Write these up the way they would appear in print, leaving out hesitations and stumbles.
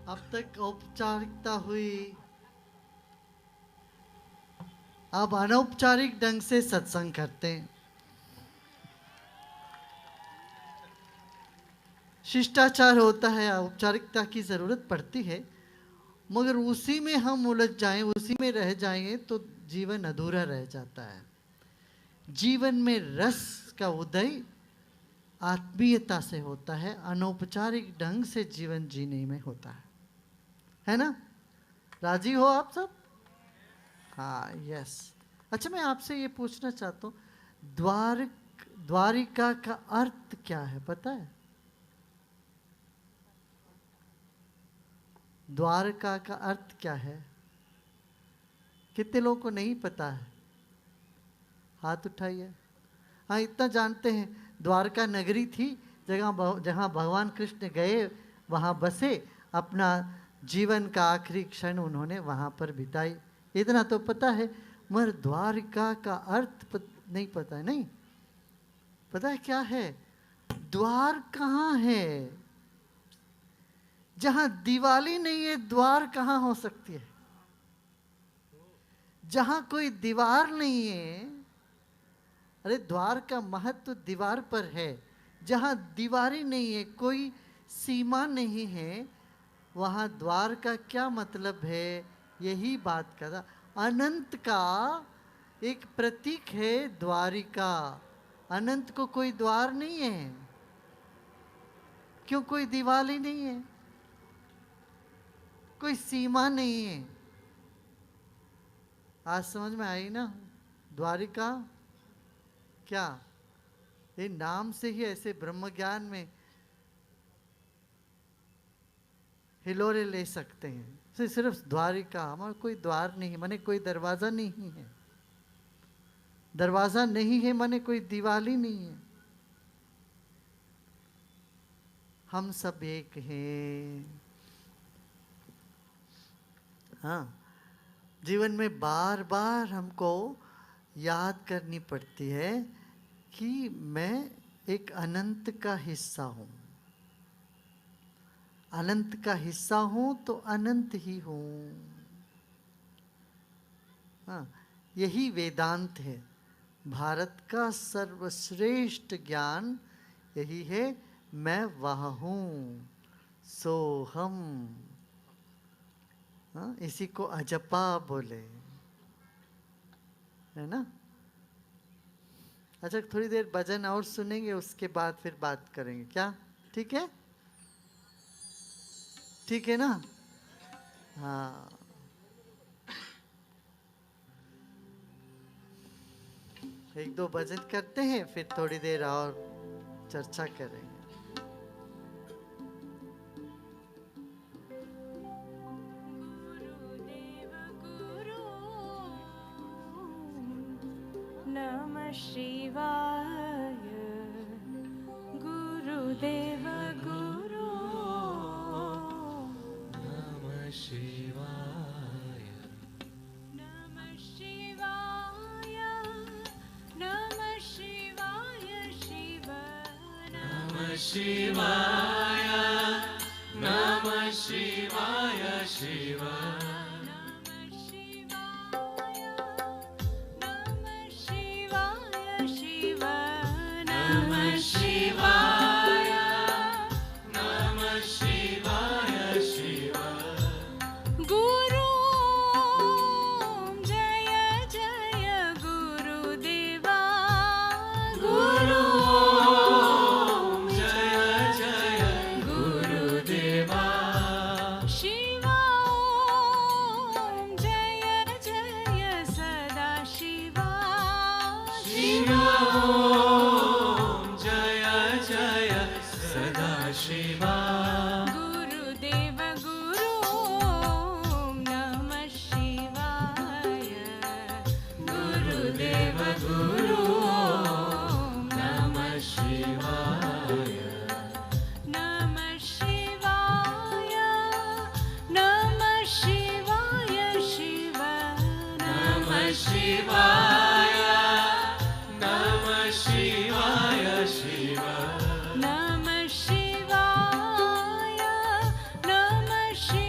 अब तक औपचारिकता हुई, अब अनौपचारिक ढंग से सत्संग करते हैं। शिष्टाचार होता है, औपचारिकता की जरूरत पड़ती है, मगर उसी में हम उलझ जाएं, उसी में रह जाएं तो जीवन अधूरा रह जाता है। जीवन में रस का उदय आत्मीयता से होता है, अनौपचारिक ढंग से जीवन जीने में होता है ना? राजी हो आप सब? हाँ, यस। अच्छा, मैं आपसे ये पूछना चाहता हूँ, द्वारिका का अर्थ क्या है, पता है? द्वारका का अर्थ क्या है? कितने लोगों को नहीं पता है? हाथ उठाइए। हाँ, इतना जानते हैं, द्वारका नगरी थी, जहाँ भगवान कृष्ण गए, वहाँ बसे, अपना जीवन का आखिरी क्षण उन्होंने वहाँ पर बिताई। इतना तो पता है, मगर द्वारिका का अर्थ नहीं पता है। नहीं पता है क्या है? द्वार कहाँ है? जहाँ दिवाली नहीं है, द्वार कहाँ हो सकती है? जहाँ कोई दीवार नहीं है, अरे द्वार का महत्व दीवार पर है। जहाँ दीवारें नहीं है, कोई सीमा नहीं है, वहाँ द्वार का क्या मतलब है? यही बात कर रहा। अनंत का एक प्रतीक है द्वारिका। अनंत को कोई द्वार नहीं है, क्यों? कोई दीवार ही नहीं है, कोई सीमा नहीं है। आज समझ में आई ना? द्वारिका क्या, ये नाम से ही ऐसे ब्रह्म ज्ञान में हिलोरे ले सकते हैं। सिर्फ द्वारिका, हमारा कोई द्वार नहीं है माने कोई दरवाजा नहीं है। दरवाजा नहीं है माने कोई दीवाली नहीं है। हम सब एक हैं। हाँ, जीवन में बार बार हमको याद करनी पड़ती है कि मैं एक अनंत का हिस्सा हूँ। अनंत का हिस्सा हूँ तो अनंत ही हूँ। हाँ, यही वेदांत है। भारत का सर्वश्रेष्ठ ज्ञान यही है, मैं वह हूँ, सो हम। हाँ, इसी को अजपा बोले, है ना? अच्छा, थोड़ी देर भजन और सुनेंगे, उसके बाद फिर बात करेंगे, क्या? ठीक है? ठीक है ना? हाँ, एक दो भजन करते हैं, फिर थोड़ी देर और चर्चा करेंगे। नमः शिवाय गुरुदेव गुरु। नमः शिवाय नमः शिवाय नमः शिवाय शिव। नमः शिवाय नमः शिवाय शिव। नमः शिवाय नमः शिवाय शिव। गुरु जय जय गुरुदेवा। गुरु जय जय गुरुदेवा। शिवा जय जय सदा शिवा। शिवा शिवा। गुरुदेव गुरु नमः शिवाय। गुरुदेव गुरु नमः शिवाय। नमः शिवाय नमः शिवाय शिव। नमः शिवाय नमः शिवाय शिव। नमः शिवाय नमः शिवाय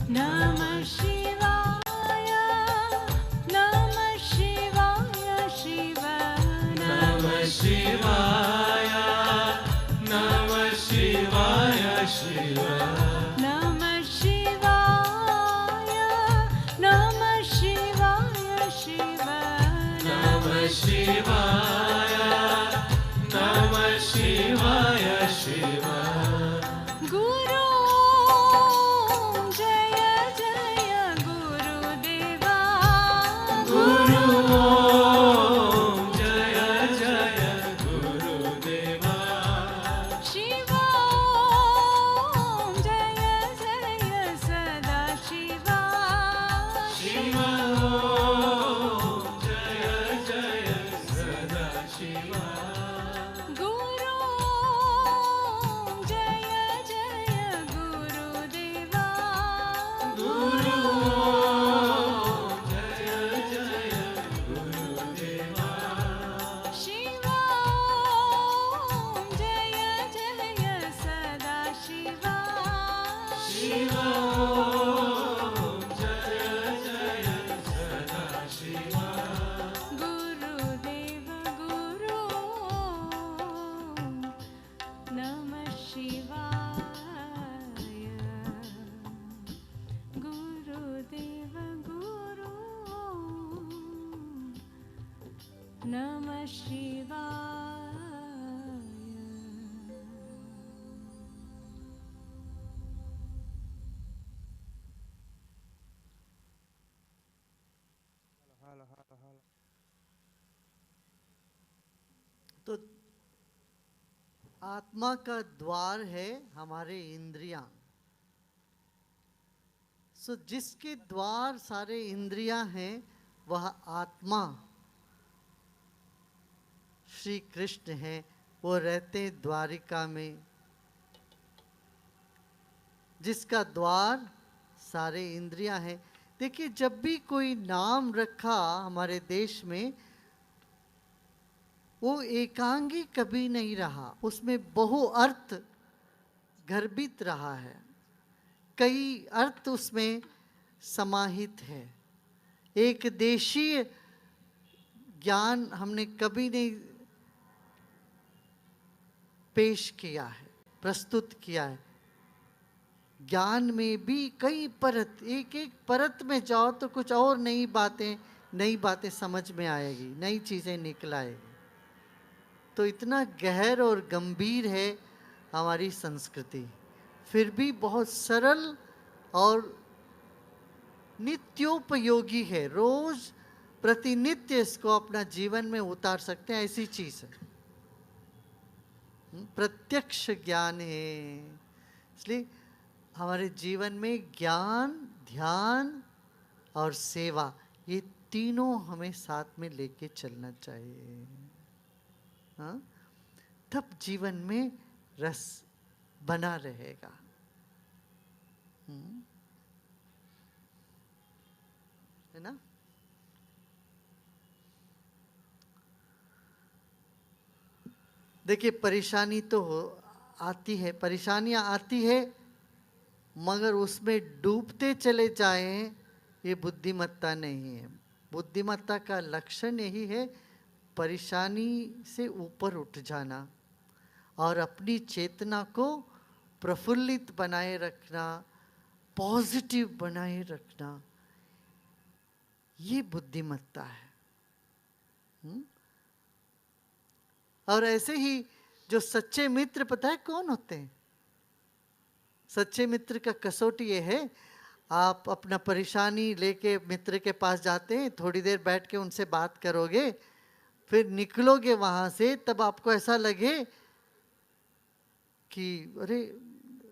नमः शिवाय नमः शिवाय शिव नमः शिवाय नमः शिवाय शिव नमः शिवाय नमः शिवाय शिव नमः शिवाय नमः शिवाय शिव गुरु जय जय गुरुदेवा गुरु ओम जय जय गुरुदेवा शिव जय जय सदा शिवा शिव ओम जय जय सदा शिव गुरु जय जय गुरुदेवा गुरु ओम जय जय गुरुदेवा शिव जय जय सदा शिवा शिव ओम जय जय सदा शिव गुरुदेव गुरु नमः शिवाय गुरुदेव गुरु नमः शिवाय तो आत्मा का द्वार है हमारे इंद्रियां। सो जिसके द्वार सारे इंद्रियां हैं वह आत्मा श्री कृष्ण है। वो रहते द्वारिका में, जिसका द्वार सारे इंद्रियां हैं। देखिए, जब भी कोई नाम रखा हमारे देश में, वो एकांगी कभी नहीं रहा, उसमें बहु अर्थ गर्भित रहा है, कई अर्थ उसमें समाहित है। एक देशीय ज्ञान हमने कभी नहीं पेश किया है, प्रस्तुत किया है। ज्ञान में भी कई परत, एक एक परत में जाओ तो कुछ और नई बातें समझ में आएगी, नई चीज़ें निकल आएगी। तो इतना गहर और गंभीर है हमारी संस्कृति, फिर भी बहुत सरल और नित्योपयोगी है। रोज प्रतिनित्य इसको अपना जीवन में उतार सकते हैं, ऐसी चीज़ है। प्रत्यक्ष ज्ञान है। इसलिए हमारे जीवन में ज्ञान, ध्यान और सेवा, ये तीनों हमें साथ में लेके चलना चाहिए। हाँ? तब जीवन में रस बना रहेगा। है ना? देखिए, परेशानी तो आती है, परेशानियां आती है, मगर उसमें डूबते चले जाएं, ये बुद्धिमत्ता नहीं है। बुद्धिमत्ता का लक्षण यही है, परेशानी से ऊपर उठ जाना और अपनी चेतना को प्रफुल्लित बनाए रखना, पॉजिटिव बनाए रखना, ये बुद्धिमत्ता है। और ऐसे ही जो सच्चे मित्र, पता है कौन होते हैं? सच्चे मित्र का कसौटी ये है, आप अपना परेशानी लेके मित्र के पास जाते हैं, थोड़ी देर बैठ के उनसे बात करोगे, फिर निकलोगे वहाँ से, तब आपको ऐसा लगे कि अरे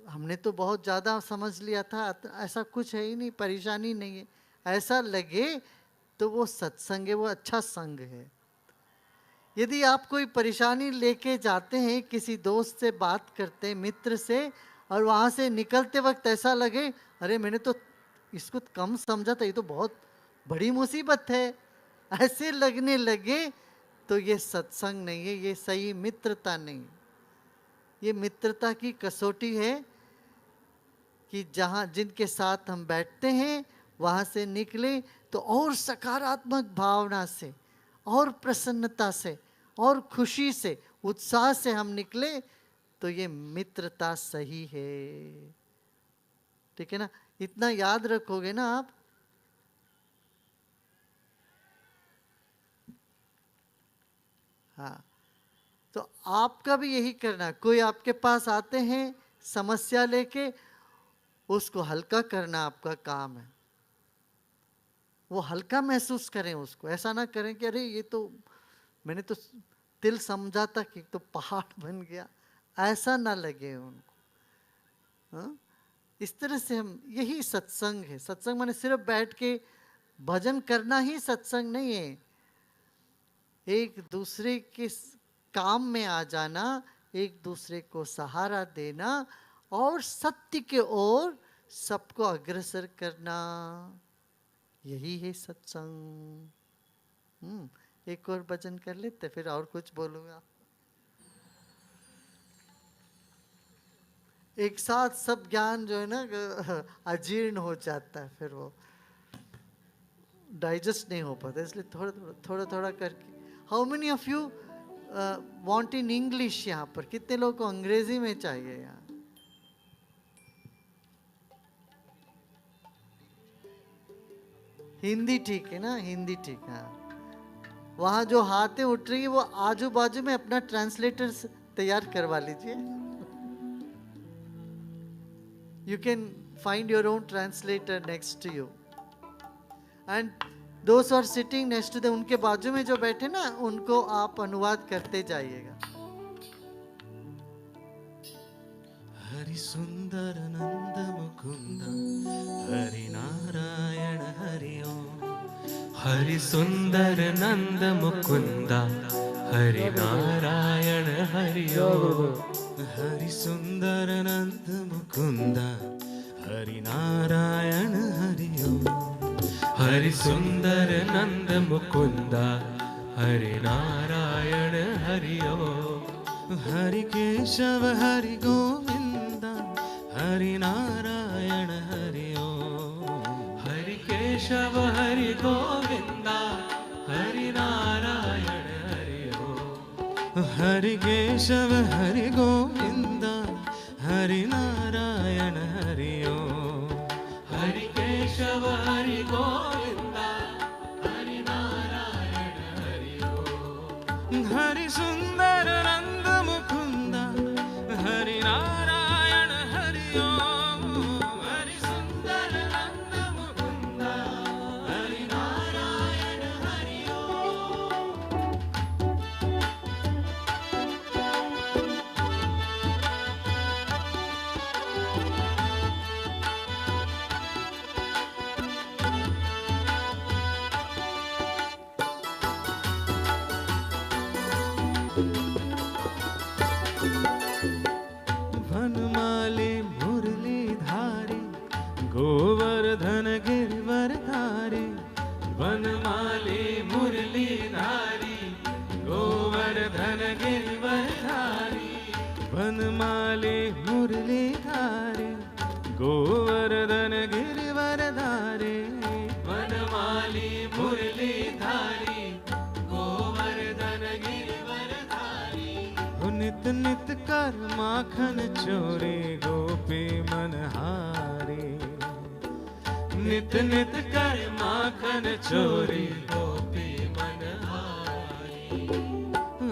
हमने तो बहुत ज़्यादा समझ लिया था, ऐसा कुछ है ही नहीं, परेशानी नहीं है, ऐसा लगे तो वो सत्संग है, वो अच्छा संग है। यदि आप कोई परेशानी लेके जाते हैं, किसी दोस्त से बात करते हैं, मित्र से, और वहाँ से निकलते वक्त ऐसा लगे अरे मैंने तो इसको कम समझा था, ये तो बहुत बड़ी मुसीबत है, ऐसे लगने लगे, तो ये सत्संग नहीं है, ये सही मित्रता नहीं। ये मित्रता की कसौटी है कि जहाँ जिनके साथ हम बैठते हैं वहाँ से निकले तो और सकारात्मक भावना से और प्रसन्नता से और खुशी से उत्साह से हम निकले तो ये मित्रता सही है। ठीक है ना? इतना याद रखोगे ना आप। हाँ, तो आपका भी यही करना। कोई आपके पास आते हैं समस्या लेके, उसको हल्का करना आपका काम है। वो हल्का महसूस करें उसको, ऐसा ना करें कि अरे ये तो मैंने तो तिल समझा था कि तो पहाड़ बन गया, ऐसा ना लगे उनको। हाँ? इस तरह से हम, यही सत्संग है। सत्संग माने सिर्फ बैठ के भजन करना ही सत्संग नहीं है। एक दूसरे के काम में आ जाना, एक दूसरे को सहारा देना और सत्य के ओर सबको अग्रसर करना, यही है सत्संग। एक और भजन कर लेते, फिर और कुछ बोलूंगा। एक साथ सब ज्ञान जो है ना अजीर्ण हो जाता है, फिर वो डाइजेस्ट नहीं हो पाता, इसलिए थोड़ा थोड़ा थोड़ा करके। How many of you want in English? यहाँ पर कितने लोगों को अंग्रेजी में चाहिए? यहाँ हिंदी ठीक है ना? हिंदी ठीक है। वहाँ जो हाथें उठ रही है वो आजू बाजू में अपना ट्रांसलेटर तैयार करवा लीजिए। You can find your own translator next to you. And those who are sitting next to them, उनके बाजू में जो बैठे ना, उनको आप अनुवाद करते जाइएगा। हरि सुंदर नंद मुकुंद हरि नारायण हरि ओम। हरि सुंदर नंद मुकुंद हरि नारायण हरि ओम। हरि सुंदर नंद मुकुंद हरि नारायण हरि ओम। हरि सुंदर नंद मुकुंद हरि नारायण हरि ओम। हरि केशव हरि गोविंद हरि नारायण हरि ओम। हरि केशव हरि गोविंद हरि नारायण हरि ओम। हरि केशव हरि गोविंद हरि नारायण हरि ओम। हरि केशव हरि गोविंद हरि नारायण हरि ओम। हरि सुंदर नंद मुकुंद हरि नारायण हरि ओम। हरि सुंदर नंद मुकुंद हरि नारायण हरि ओम। वनमाली मुरलीधारी गोवर्धन गिरवरधारी। वनमाली मुरलीधारी गोवर्धन गिरवरधारी। वनमाली मुरलीधारी गोवर्धन गिरवरधारी। वनमाली मुरलीधारी गोवर्धन गिरवरधारी। नित नित कर माखन चोरी गोपी मनहारी। नित नित कर माखन चोरी गोपी मनहारी।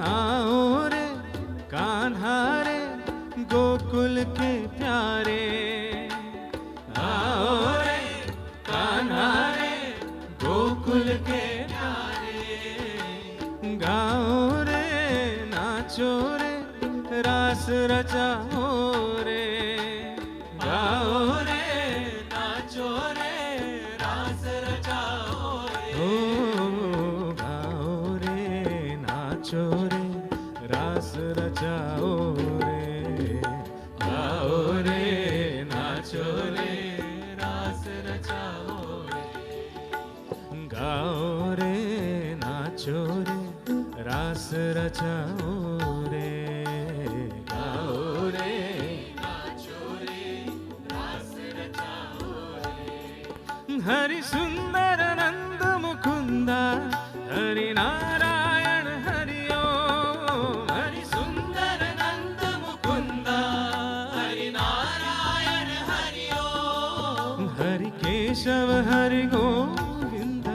आओ रे कान्हा रे गोकुल के प्यारे। आओ रे कान्हा रे गोकुल के प्यारे। गाओ रे नाचो रे रास रचाओ रे। गाओ रे नाचो रे रास रचाओ रे। ओ गाओ रे नाचो रे रास रचाओ रे। गाओ रे नाचो रे रास रचाओ रे। गाओ रे नाचो रे रास रचाओ रे। गाओ रे नाचो रे रास हरि सुंदर नंद मुकुंदा हरि नारायण हरि ओम। हरि सुंदर नंद मुकुंदा हरि नारायण हरि ओम। हरि केशव हरि गोविंद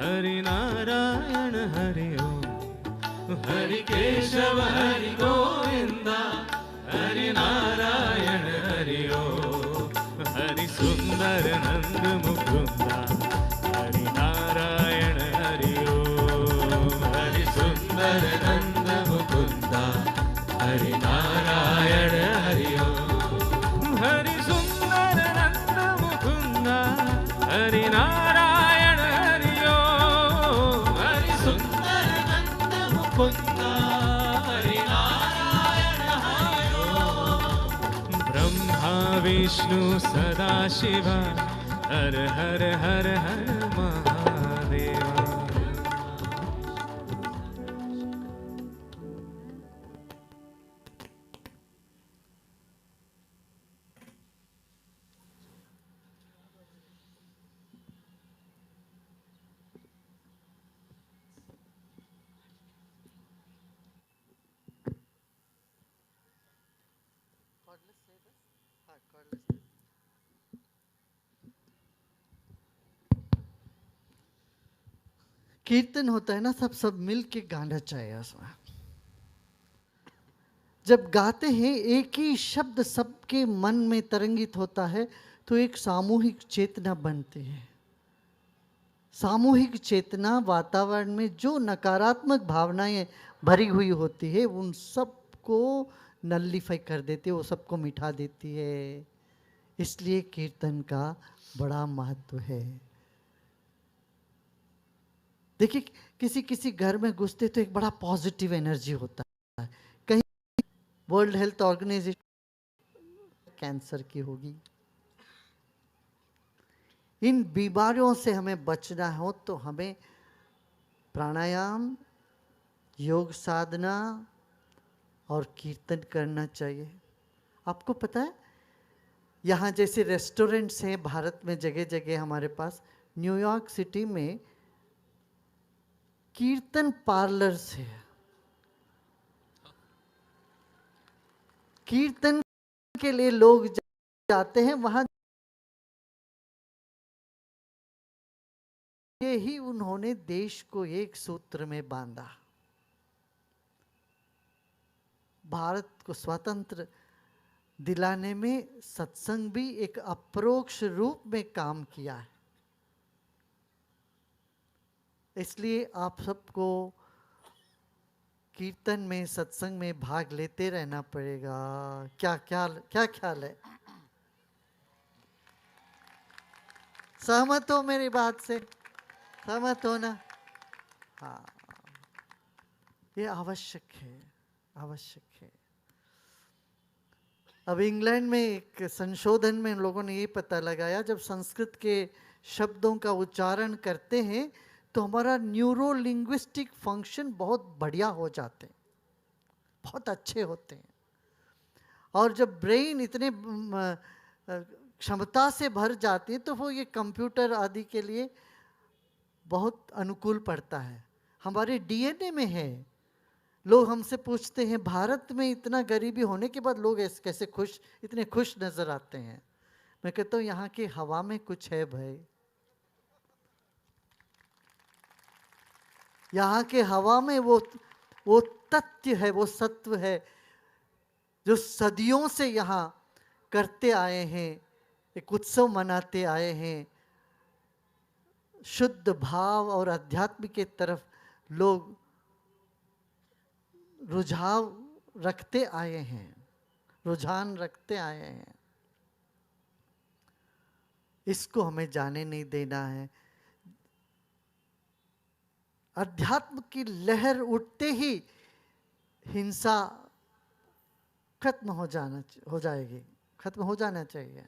हरि नारायण हरि ओम। हरि केशव हरि गोविंद हरि नारायण हरि ओम। हरि सुंदर नंद मुकुंदा हरि नारायण हरि ओम। हरि सुंदर नंद मुकुंदा हरि नारायण हरि ओम। हरि सुंदर नंद मुकुंदा हरि नारायण हरि ओम। हरि सुंदर नंद मुकुंदा हरि नारायण हरि ओम। ब्रह्मा विष्णु सदा शिवा हर हर हर हर महादेवा। कीर्तन होता है ना, सब मिल के गाना चाहिए उसमें। जब गाते हैं एक ही शब्द सबके मन में तरंगित होता है तो एक सामूहिक चेतना बनती है। सामूहिक चेतना वातावरण में जो नकारात्मक भावनाएं भरी हुई होती है उन सबको नल्लीफाई कर देती है, वो सबको मिटा देती है। इसलिए कीर्तन का बड़ा महत्व है। देखिए किसी किसी घर में घुसते तो एक बड़ा पॉजिटिव एनर्जी होता है। कहीं वर्ल्ड हेल्थ ऑर्गेनाइजेशन कैंसर की होगी। इन बीमारियों से हमें बचना हो तो हमें प्राणायाम, योग साधना और कीर्तन करना चाहिए। आपको पता है यहाँ जैसे रेस्टोरेंट्स हैं भारत में जगह जगह हमारे पास, न्यूयॉर्क सिटी में कीर्तन पार्लर्स है। कीर्तन के लिए लोग जाते हैं वहां। ये ही उन्होंने देश को एक सूत्र में बांधा। भारत को स्वतंत्र दिलाने में सत्संग भी एक अप्रोक्ष रूप में काम किया है। इसलिए आप सबको कीर्तन में, सत्संग में भाग लेते रहना पड़ेगा। क्या ख्याल है? सहमत हो मेरी बात से? सहमत हो ना? हाँ, ये आवश्यक है, आवश्यक है। अब इंग्लैंड में एक संशोधन में लोगों ने ये पता लगाया, जब संस्कृत के शब्दों का उच्चारण करते हैं तो हमारा न्यूरो लिंग्विस्टिक फंक्शन बहुत बढ़िया हो जाते हैं, बहुत अच्छे होते हैं। और जब ब्रेन इतने क्षमता से भर जाती है तो वो ये कंप्यूटर आदि के लिए बहुत अनुकूल पड़ता है। हमारे डीएनए में है। लोग हमसे पूछते हैं भारत में इतना गरीबी होने के बाद लोग कैसे इतने खुश नजर आते हैं। मैं कहता हूँ यहाँ की हवा में कुछ है भाई। यहाँ के हवा में वो तथ्य है, वो सत्व है जो सदियों से यहाँ करते आए हैं, एक उत्सव मनाते आए हैं। शुद्ध भाव और अध्यात्म के तरफ लोग रुझान रखते आए हैं। इसको हमें जाने नहीं देना है। अध्यात्म की लहर उठते ही हिंसा खत्म हो जाएगी, खत्म हो जाना चाहिए।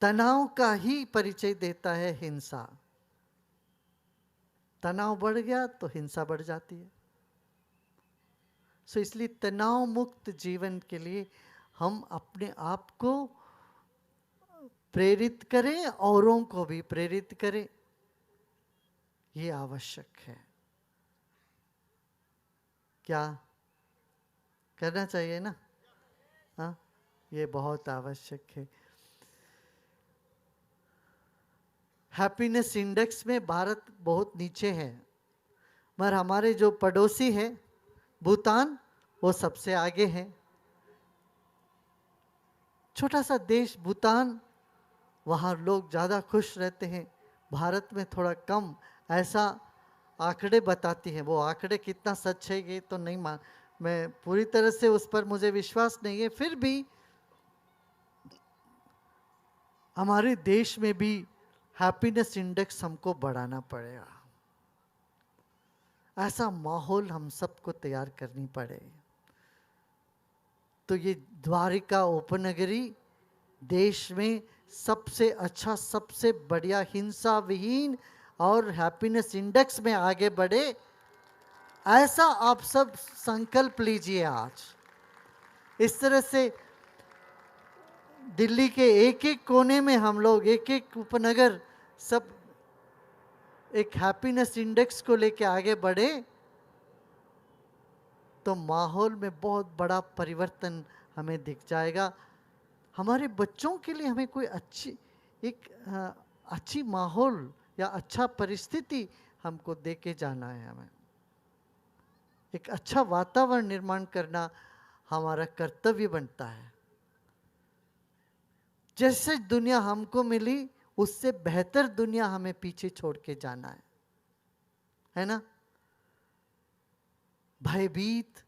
तनाव का ही परिचय देता है हिंसा। तनाव बढ़ गया तो हिंसा बढ़ जाती है। सो इसलिए तनाव मुक्त जीवन के लिए हम अपने आप को प्रेरित करें, औरों को भी प्रेरित करें, ये आवश्यक है। क्या करना चाहिए ना? हाँ, ये बहुत आवश्यक है। हैप्पीनेस इंडेक्स में भारत बहुत नीचे है, मगर हमारे जो पड़ोसी है भूटान, वो सबसे आगे है। छोटा सा देश भूटान, वहाँ लोग ज़्यादा खुश रहते हैं, भारत में थोड़ा कम, ऐसा आंकड़े बताती हैं। वो आंकड़े कितना सच है ये तो नहीं मैं पूरी तरह से उस पर मुझे विश्वास नहीं है, फिर भी हमारे देश में भी हैप्पीनेस इंडेक्स हमको बढ़ाना पड़ेगा। ऐसा माहौल हम सबको तैयार करनी पड़े। तो ये द्वारिका उपनगरी देश में सबसे अच्छा, सबसे बढ़िया, हिंसा विहीन और हैप्पीनेस इंडेक्स में आगे बढ़े, ऐसा आप सब संकल्प लीजिए आज। इस तरह से दिल्ली के एक एक कोने में हम लोग, एक एक उपनगर, सब एक हैप्पीनेस इंडेक्स को लेके आगे बढ़े, तो माहौल में बहुत बड़ा परिवर्तन हमें दिख जाएगा। हमारे बच्चों के लिए हमें कोई अच्छी माहौल या अच्छा परिस्थिति हमको दे के जाना है। हमें एक अच्छा वातावरण निर्माण करना हमारा कर्तव्य बनता है। जैसे दुनिया हमको मिली, उससे बेहतर दुनिया हमें पीछे छोड़ के जाना है ना? भयभीत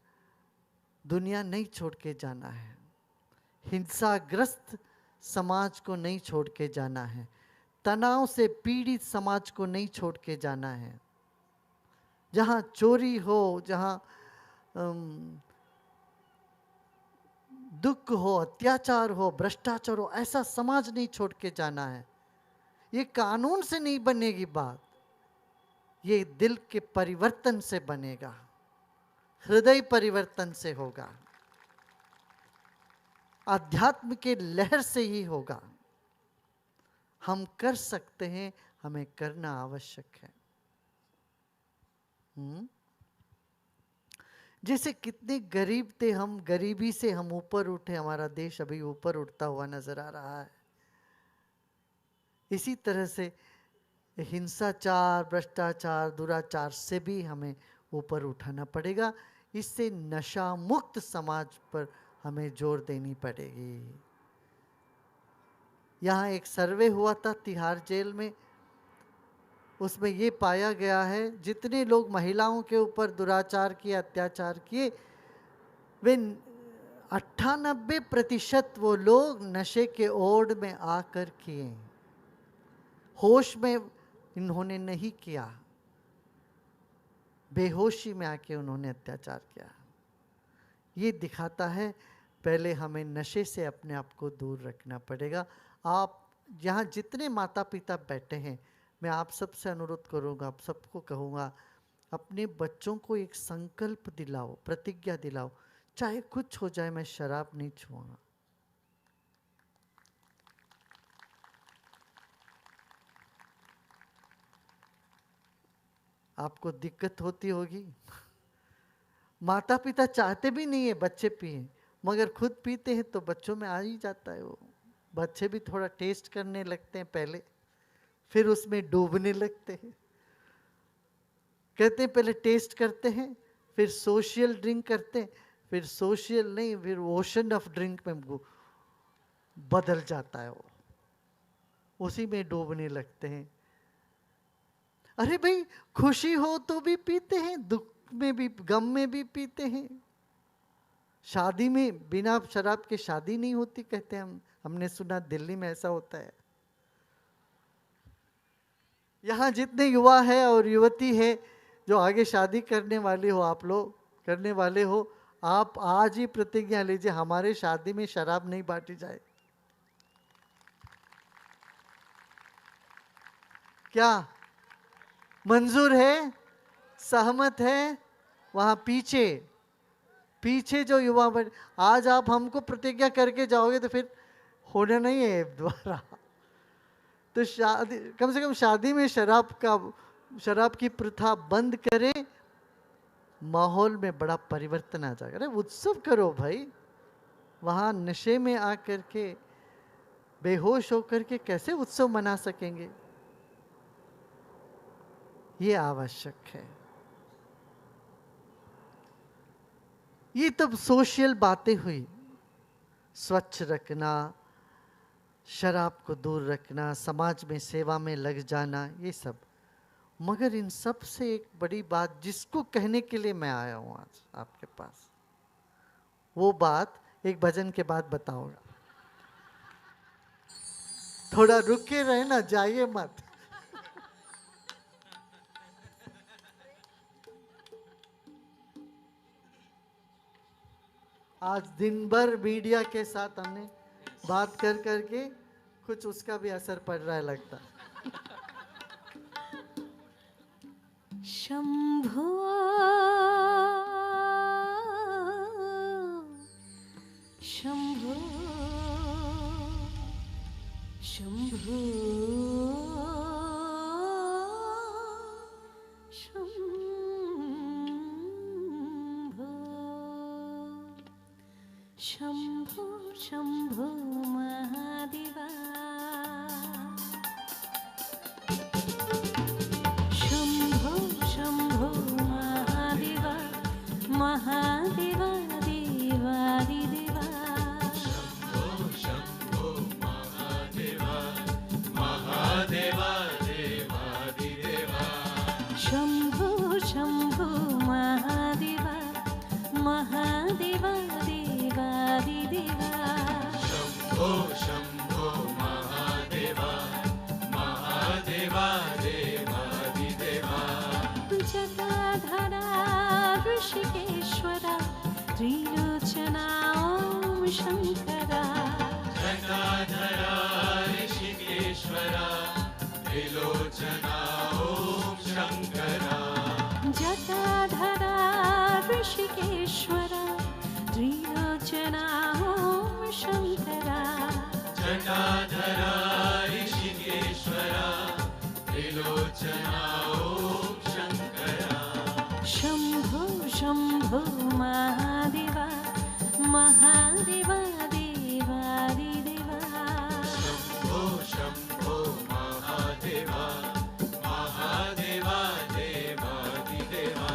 दुनिया नहीं छोड़ के जाना है, हिंसाग्रस्त समाज को नहीं छोड़ के जाना है, तनाव से पीड़ित समाज को नहीं छोड़ के जाना है। जहाँ चोरी हो, जहाँ दुख हो, अत्याचार हो, भ्रष्टाचार हो, ऐसा समाज नहीं छोड़ के जाना है। ये कानून से नहीं बनेगी बात, ये दिल के परिवर्तन से बनेगा, हृदय परिवर्तन से होगा, आध्यात्म के लहर से ही होगा। हम कर सकते हैं, हमें करना आवश्यक है। जैसे कितने गरीब थे हम, गरीबी से हम ऊपर उठे, हमारा देश अभी ऊपर उठता हुआ नजर आ रहा है। इसी तरह से हिंसाचार, भ्रष्टाचार, दुराचार से भी हमें ऊपर उठाना पड़ेगा। इससे नशा मुक्त समाज पर हमें जोर देनी पड़ेगी। यहाँ एक सर्वे हुआ था तिहाड़ जेल में, उसमें ये पाया गया है जितने लोग महिलाओं के ऊपर दुराचार किए, अत्याचार किए, वे 98% वो लोग नशे के ओढ़ में आकर किए, होश में इन्होंने नहीं किया, बेहोशी में आके उन्होंने अत्याचार किया। ये दिखाता है पहले हमें नशे से अपने आप को दूर रखना पड़ेगा। आप यहाँ जितने माता पिता बैठे हैं, मैं आप सबसे अनुरोध करूँगा, आप सबको कहूँगा, अपने बच्चों को एक संकल्प दिलाओ, प्रतिज्ञा दिलाओ, चाहे कुछ हो जाए मैं शराब नहीं छूऊंगा। आपको दिक्कत होती होगी, माता पिता चाहते भी नहीं है बच्चे पिए, मगर खुद पीते हैं तो बच्चों में आ ही जाता है वो। बच्चे भी थोड़ा टेस्ट करने लगते हैं पहले, फिर उसमें डूबने लगते हैं। कहते हैं पहले टेस्ट करते हैं, फिर सोशल ड्रिंक करते हैं, फिर सोशल नहीं, फिर ओशन ऑफ ड्रिंक में बदल जाता है वो, उसी में डूबने लगते हैं। अरे भाई, खुशी हो तो भी पीते हैं, दुख में भी, गम में भी पीते हैं। शादी में बिना शराब के शादी नहीं होती कहते हैं, हमने सुना दिल्ली में ऐसा होता है। यहाँ जितने युवा है और युवती है जो आगे शादी करने वाले हो, आप लोग करने वाले हो, आप आज ही प्रतिज्ञा लीजिए हमारे शादी में शराब नहीं बांटी जाए। क्या मंजूर है? सहमत है? वहां पीछे पीछे जो युवा आज आप हमको प्रतिज्ञा करके जाओगे तो फिर होना नहीं है दोबारा। तो शादी, कम से कम शादी में शराब की प्रथा बंद करे, माहौल में बड़ा परिवर्तन आ जाएगा। अरे उत्सव करो भाई, वहाँ नशे में आकर के बेहोश होकर के कैसे उत्सव मना सकेंगे? ये आवश्यक है। ये तब सोशल बातें हुई, स्वच्छ रखना, शराब को दूर रखना, समाज में सेवा में लग जाना, ये सब। मगर इन सब से एक बड़ी बात जिसको कहने के लिए मैं आया हूं आज आपके पास, वो बात एक भजन के बाद बताऊंगा। थोड़ा रुके रहे ना, जाइए मत। आज दिन भर मीडिया के साथ हमने बात कर करके कुछ उसका भी असर पड़ रहा है लगता। शंभो शंभो शंभो शंभो शंभो महादेवा शंभो शंभो महादेवा महादेवा देवादिदेवा शंभो शंभो महादेवा महादेवा देवादिदेवा शंभो शंभो महादेवा महादेवा देवादिदेवा शंभो शंभो महादेवा महादेवा देवादिदेवा जटाधरा ऋषिकेश्वरा त्रिलोचना ओम शंकरा जटाधरा ऋषिकेश्वरा त्रिलोचना ओम शंकरा जटाधरा ऋषिकेश्वरा त्रिलोचना ओम शंकरा जटाधरा ऋषिकेश्वरा त्रिलोचना ओम शंकरा शंभो शंभो महादेवा महादेवा देवादिदेवा शंभो शंभो महादेवा महादेवा देवादिदेवा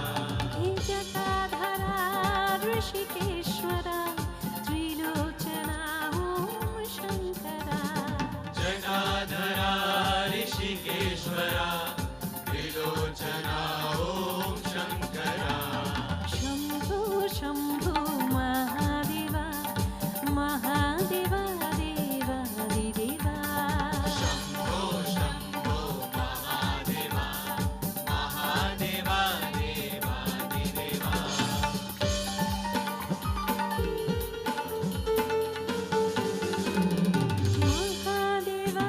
हे जटाधरा ऋषिकेश्वरा त्रिलोचना ओम शंकरा जटाधरा ऋषिकेश्वरा त्रिलोचना ओम शंकरा शंभो शंभो महादेवा महादेवा देवादिदेवा शंभो शंभो महादेवा महादेवा देवादिदेवा महादेवा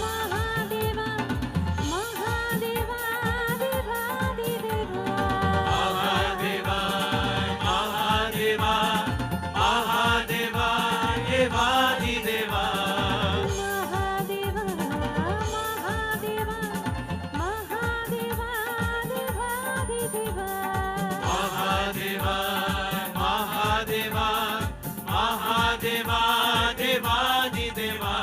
महादेवा महादेवा देवादिदेवा महादेवा महादेवा महादेवा देवादिदेवा महादेवा महादेवा महादेवा देवादिदेवा महादेवा महादेवा महादेवा देवादिदेवा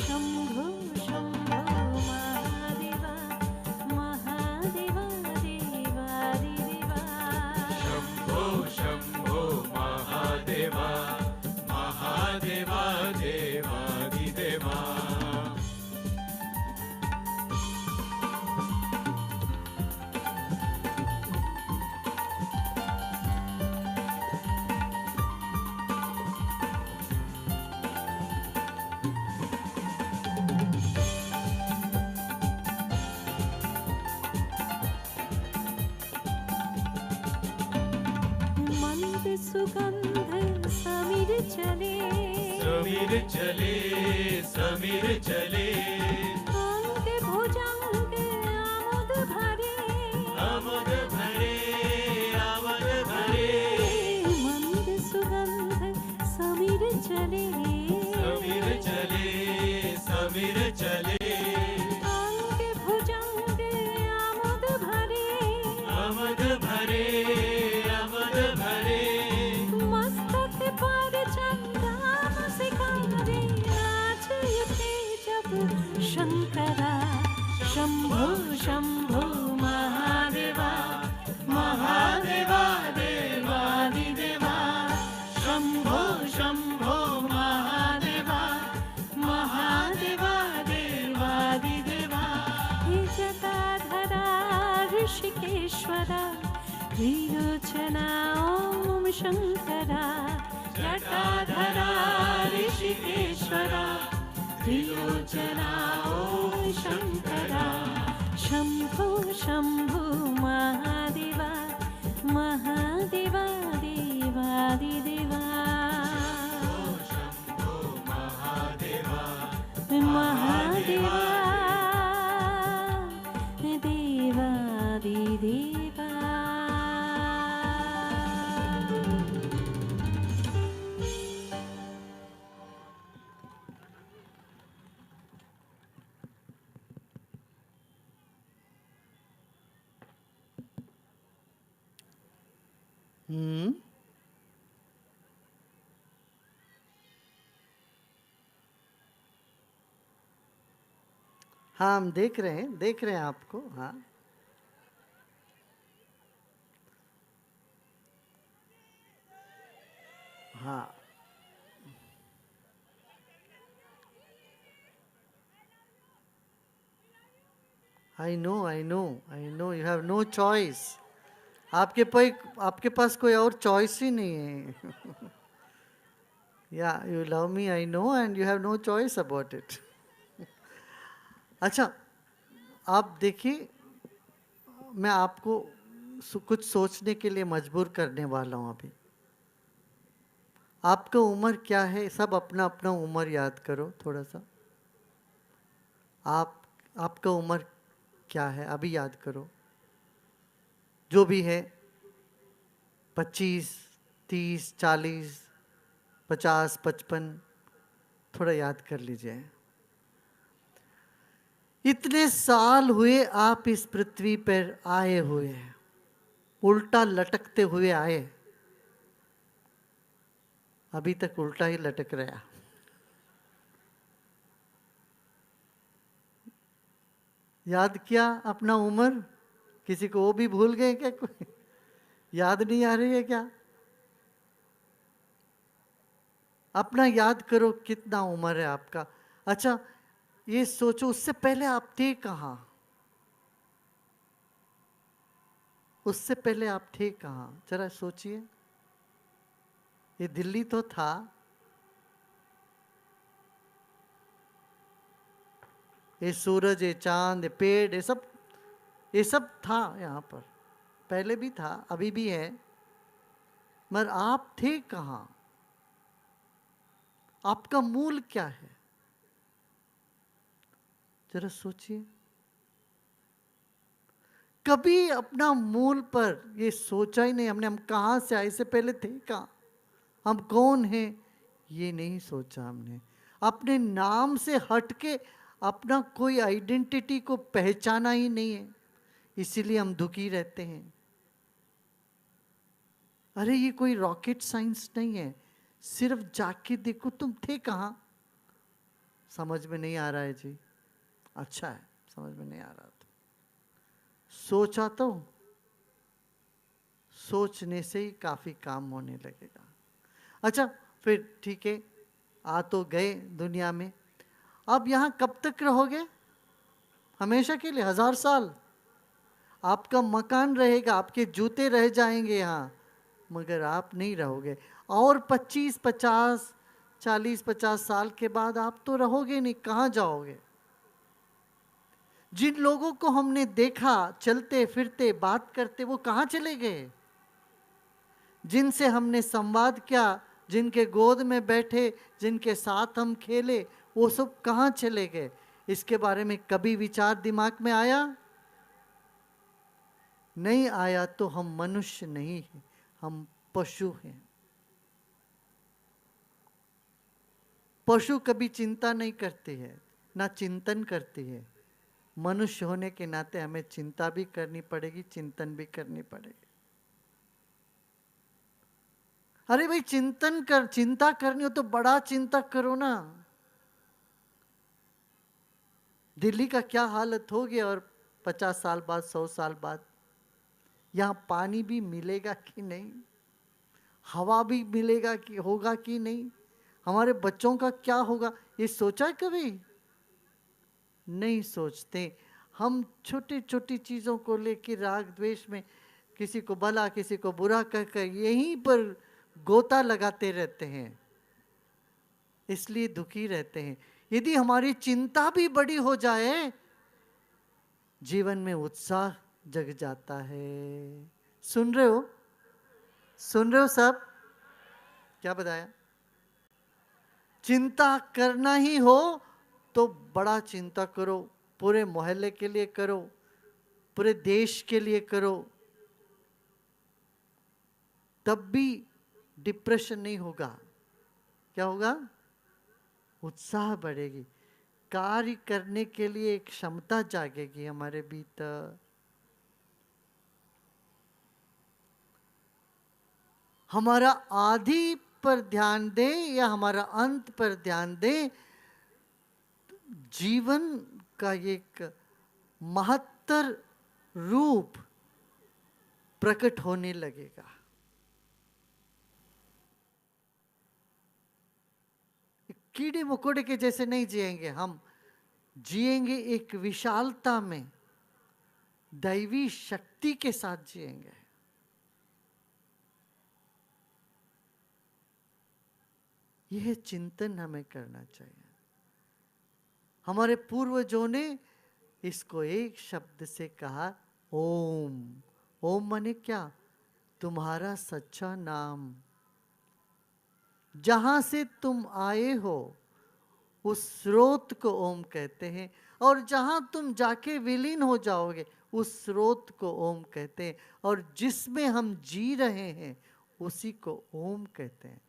शंभो शंभो महादेवा महादेवा देवादिदेवा शंभो शंभो महादेवा महादेवा देवादिदेवा मंद सुगंध समीर चले समीर चले समीर चले अंग भुजंग आमोद भरे आमद भरे आमद भरे मंद सुगंध समीर चले समीर चले समीर चले शङ्करा शम्भो शम्भो महादेवा महादेवा देवादिदेवा शम्भो शम्भो महादेवा महादेवा देवादिदेवा हे जटाधरा ऋषिकेश्वरा त्रिलोचना ॐ शङ्करा जटाधरा ऋषिकेश्वरा त्रिलोचना ॐ शङ्करा शम्भो शम्भो महादेवा महादेवा देवादिदेवा महादेवा देवादिदेवा हाँ, हम देख रहे हैं आपको। हाँ, हाँ, I know you have no choice. आपके पास कोई और चॉइस ही नहीं है। या you love me, I know, and you have no choice about it. अच्छा, आप देखिए, मैं आपको कुछ सोचने के लिए मजबूर करने वाला हूँ अभी। आपका उम्र क्या है? सब अपना अपना उम्र याद करो थोड़ा सा। आपका उम्र क्या है अभी याद करो, जो भी है। 25, 30, 40, 50, 55, थोड़ा याद कर लीजिए। इतने साल हुए आप इस पृथ्वी पर आए हुए हैं, उल्टा लटकते हुए आए। अभी तक उल्टा ही लटक रहा। याद किया अपना उम्र? किसी को वो भी भूल गए क्या? कोई याद नहीं आ रही है क्या? अपना याद करो कितना उम्र है आपका। अच्छा, ये सोचो, उससे पहले आप थे कहाँ? उससे पहले आप थे कहाँ? जरा सोचिए। ये दिल्ली तो था, ये सूरज, ये चांद, ये पेड़, ये सब था यहाँ पर। पहले भी था, अभी भी है, मगर आप थे कहाँ? आपका मूल क्या है? जरा सोचिए। कभी अपना मूल पर ये सोचा ही नहीं हमने। हम कहाँ से आए, इससे पहले थे कहाँ, हम कौन हैं, ये नहीं सोचा हमने। अपने नाम से हटके अपना कोई आइडेंटिटी को पहचाना ही नहीं है, इसीलिए हम दुखी रहते हैं। अरे ये कोई रॉकेट साइंस नहीं है, सिर्फ जाके देखो तुम थे कहाँ। समझ में नहीं आ रहा है जी? अच्छा है, समझ में नहीं आ रहा तो सोचा तो सोचने से ही काफी काम होने लगेगा। अच्छा, फिर ठीक है, आ तो गए दुनिया में। अब यहाँ कब तक रहोगे? हमेशा के लिए, 1000 साल। आपका मकान रहेगा, आपके जूते रह जाएंगे यहाँ, मगर आप नहीं रहोगे। और 25, 50, 40, 50 साल के बाद आप तो रहोगे नहीं। कहाँ जाओगे? जिन लोगों को हमने देखा चलते फिरते बात करते, वो कहाँ चले गए? जिनसे हमने संवाद किया, जिनके गोद में बैठे, जिनके साथ हम खेले, वो सब कहाँ चले गए? इसके बारे में कभी विचार दिमाग में आया? नहीं आया। तो हम मनुष्य नहीं हैं, हम पशु हैं। पशु कभी चिंता नहीं करते हैं, ना चिंतन करते हैं। मनुष्य होने के नाते हमें चिंता भी करनी पड़ेगी, चिंतन भी करनी पड़ेगी। अरे भाई, चिंता करनी हो तो बड़ा चिंता करो ना। दिल्ली का क्या हालत होगी और 50 साल बाद, 100 साल बाद? यहाँ पानी भी मिलेगा कि नहीं, हवा भी मिलेगा कि होगा कि नहीं, हमारे बच्चों का क्या होगा, ये सोचा है कभी? नहीं सोचते। हम छोटी छोटी चीज़ों को लेकर राग द्वेष में किसी को भला किसी को बुरा कहकर यहीं पर गोता लगाते रहते हैं, इसलिए दुखी रहते हैं। यदि हमारी चिंता भी बड़ी हो जाए, जीवन में उत्साह जग जाता है। सुन रहे हो? सुन रहे हो सब? क्या बताया? चिंता करना ही हो तो बड़ा चिंता करो, पूरे मोहल्ले के लिए करो, पूरे देश के लिए करो, तब भी डिप्रेशन नहीं होगा। क्या होगा? उत्साह बढ़ेगी, कार्य करने के लिए एक क्षमता जागेगी हमारे भीतर। हमारा आदि पर ध्यान दे या हमारा अंत पर ध्यान दे, जीवन का एक महत्तर रूप प्रकट होने लगेगा। कीड़े मकोड़े के जैसे नहीं जिएंगे हम, जिएंगे एक विशालता में, दैवी शक्ति के साथ जिएंगे। यह चिंतन हमें करना चाहिए। हमारे पूर्वजों ने इसको एक शब्द से कहा, ओम। ओम माने क्या? तुम्हारा सच्चा नाम। जहां से तुम आए हो उस स्रोत को ओम कहते हैं, और जहां तुम जाके विलीन हो जाओगे उस स्रोत को ओम कहते हैं, और जिसमें हम जी रहे हैं उसी को ओम कहते हैं।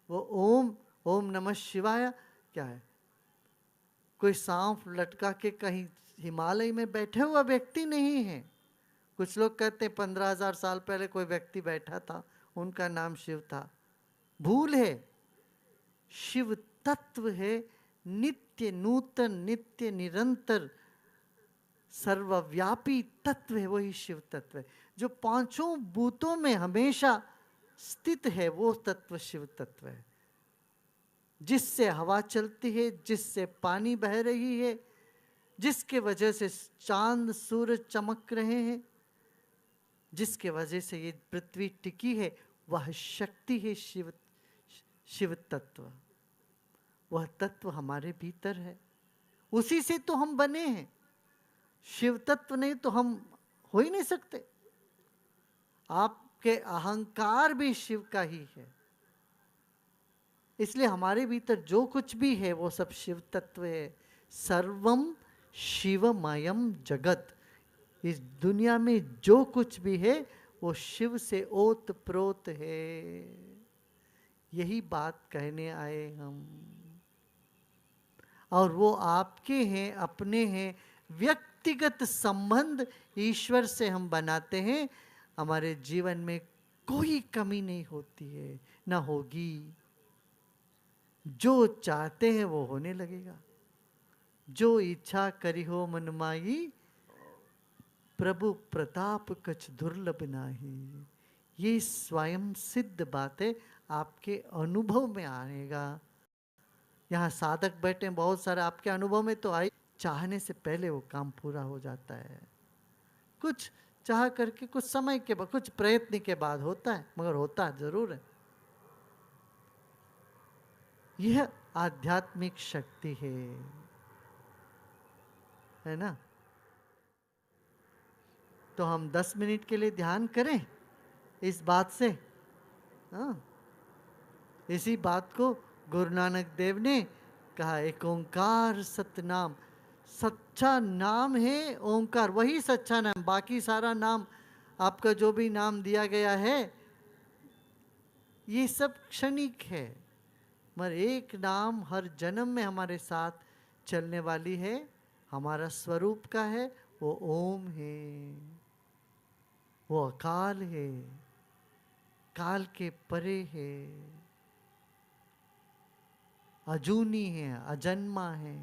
वो ओम, ओम नमः शिवाय क्या है? कोई सांप लटका के कहीं हिमालय में बैठे हुआ व्यक्ति नहीं है। कुछ लोग कहते हैं 15,000 साल पहले कोई व्यक्ति बैठा था, उनका नाम शिव था। भूल है। शिव तत्व है, नित्य नूतन, नित्य निरंतर, सर्वव्यापी तत्व है, वही शिव तत्व है। जो पांचों भूतों में हमेशा स्थित है, वो तत्व शिव तत्व है। जिससे हवा चलती है, जिससे पानी बह रही है, जिसके वजह से चांद सूरज चमक रहे हैं, जिसके वजह से ये पृथ्वी टिकी है, वह शक्ति है शिव तत्व। वह तत्व हमारे भीतर है, उसी से तो हम बने हैं। शिव तत्व नहीं तो हम हो ही नहीं सकते। आपके अहंकार भी शिव का ही है, इसलिए हमारे भीतर जो कुछ भी है वो सब शिव तत्व है। सर्वम शिवमयम जगत। इस दुनिया में जो कुछ भी है वो शिव से ओत प्रोत है। यही बात कहने आए हम। और वो आपके हैं, अपने हैं। व्यक्तिगत संबंध ईश्वर से हम बनाते हैं, हमारे जीवन में कोई कमी नहीं होती है, ना होगी। जो चाहते हैं वो होने लगेगा। जो इच्छा करी हो मन माई, प्रभु प्रताप कछ दुर्लभ नाही। ये स्वयं सिद्ध बात है, आपके अनुभव में आएगा। यहाँ साधक बैठे बहुत सारे, आपके अनुभव में तो आई। चाहने से पहले वो काम पूरा हो जाता है। कुछ चाह करके कुछ समय के बाद, कुछ प्रयत्न के बाद होता है, मगर होता जरूर है। यह आध्यात्मिक शक्ति है ना। तो हम 10 मिनट के लिए ध्यान करें इस बात से। हाँ, इसी बात को गुरु नानक देव ने कहा, एक ओंकार सतनाम। सच्चा नाम है ओंकार, वही सच्चा नाम। बाकी सारा नाम, आपका जो भी नाम दिया गया है, ये सब क्षणिक है, मगर एक नाम हर जन्म में हमारे साथ चलने वाली है, हमारा स्वरूप का है। वो ओम है, वो अकाल है, काल के परे है, अजूनी है, अजन्मा है।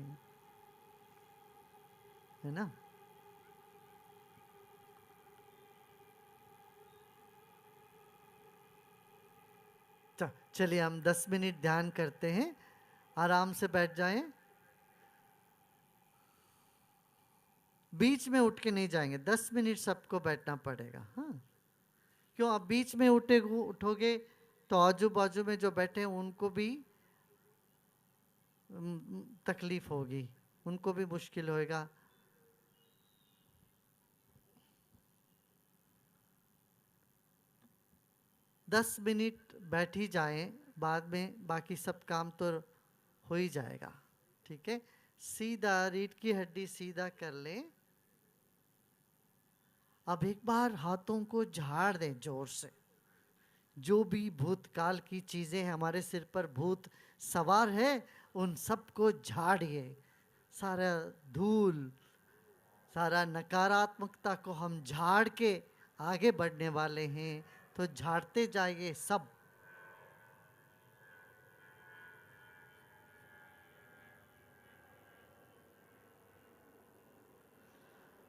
है ना। चलिए हम 10 मिनट ध्यान करते हैं, आराम से बैठ जाएं, बीच में उठ के नहीं जाएंगे, 10 मिनट सबको बैठना पड़ेगा। हाँ, क्यों आप बीच में उठोगे तो आजू बाजू में जो बैठे हैं उनको भी तकलीफ होगी, उनको भी मुश्किल होएगा। दस मिनट बैठ ही जाएं, बाद में बाकी सब काम तो हो ही जाएगा। ठीक है, सीधा रीढ़ की हड्डी सीधा कर लें। अब एक बार हाथों को झाड़ दें जोर से। जो भी भूतकाल की चीजें हमारे सिर पर भूत सवार है उन सबको झाड़िए। सारा धूल, सारा नकारात्मकता को हम झाड़ के आगे बढ़ने वाले हैं, तो झाड़ते जाइए सब।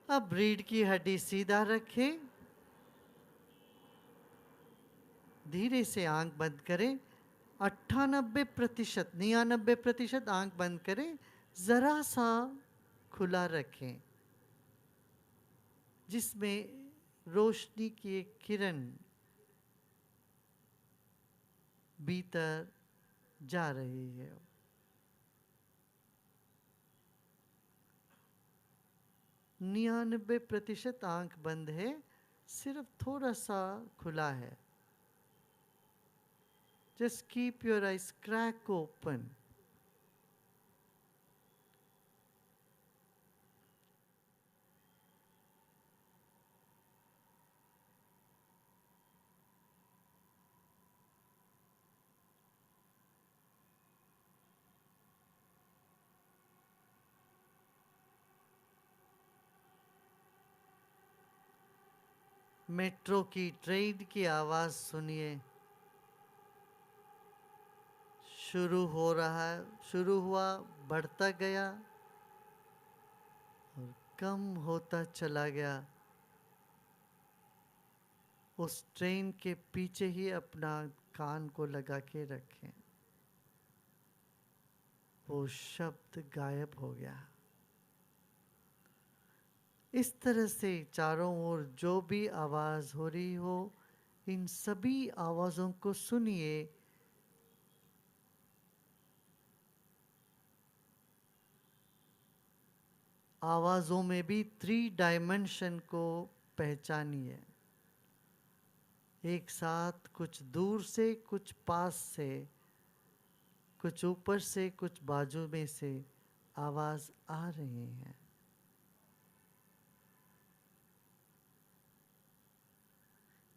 अब रीढ़ की हड्डी सीधा रखें, धीरे से आंख बंद करें। 98% 99% आंख बंद करें, जरा सा खुला रखें जिसमें रोशनी की एक किरण भीतर जा रही है। निन्यानबे % आंख बंद है, सिर्फ थोड़ा सा खुला है। Just keep your eyes crack open. Metro की ट्रेन की आवाज सुनिए। शुरू हो रहा है, शुरू हुआ, बढ़ता गया और कम होता चला गया। उस ट्रेन के पीछे ही अपना कान को लगा के रखें। वो शब्द गायब हो गया। इस तरह से चारों ओर जो भी आवाज हो रही हो, इन सभी आवाजों को सुनिए। आवाजों में भी 3 डायमेंशन को पहचानिए। एक साथ कुछ दूर से, कुछ पास से, कुछ ऊपर से, कुछ बाजू में से आवाज आ रही है।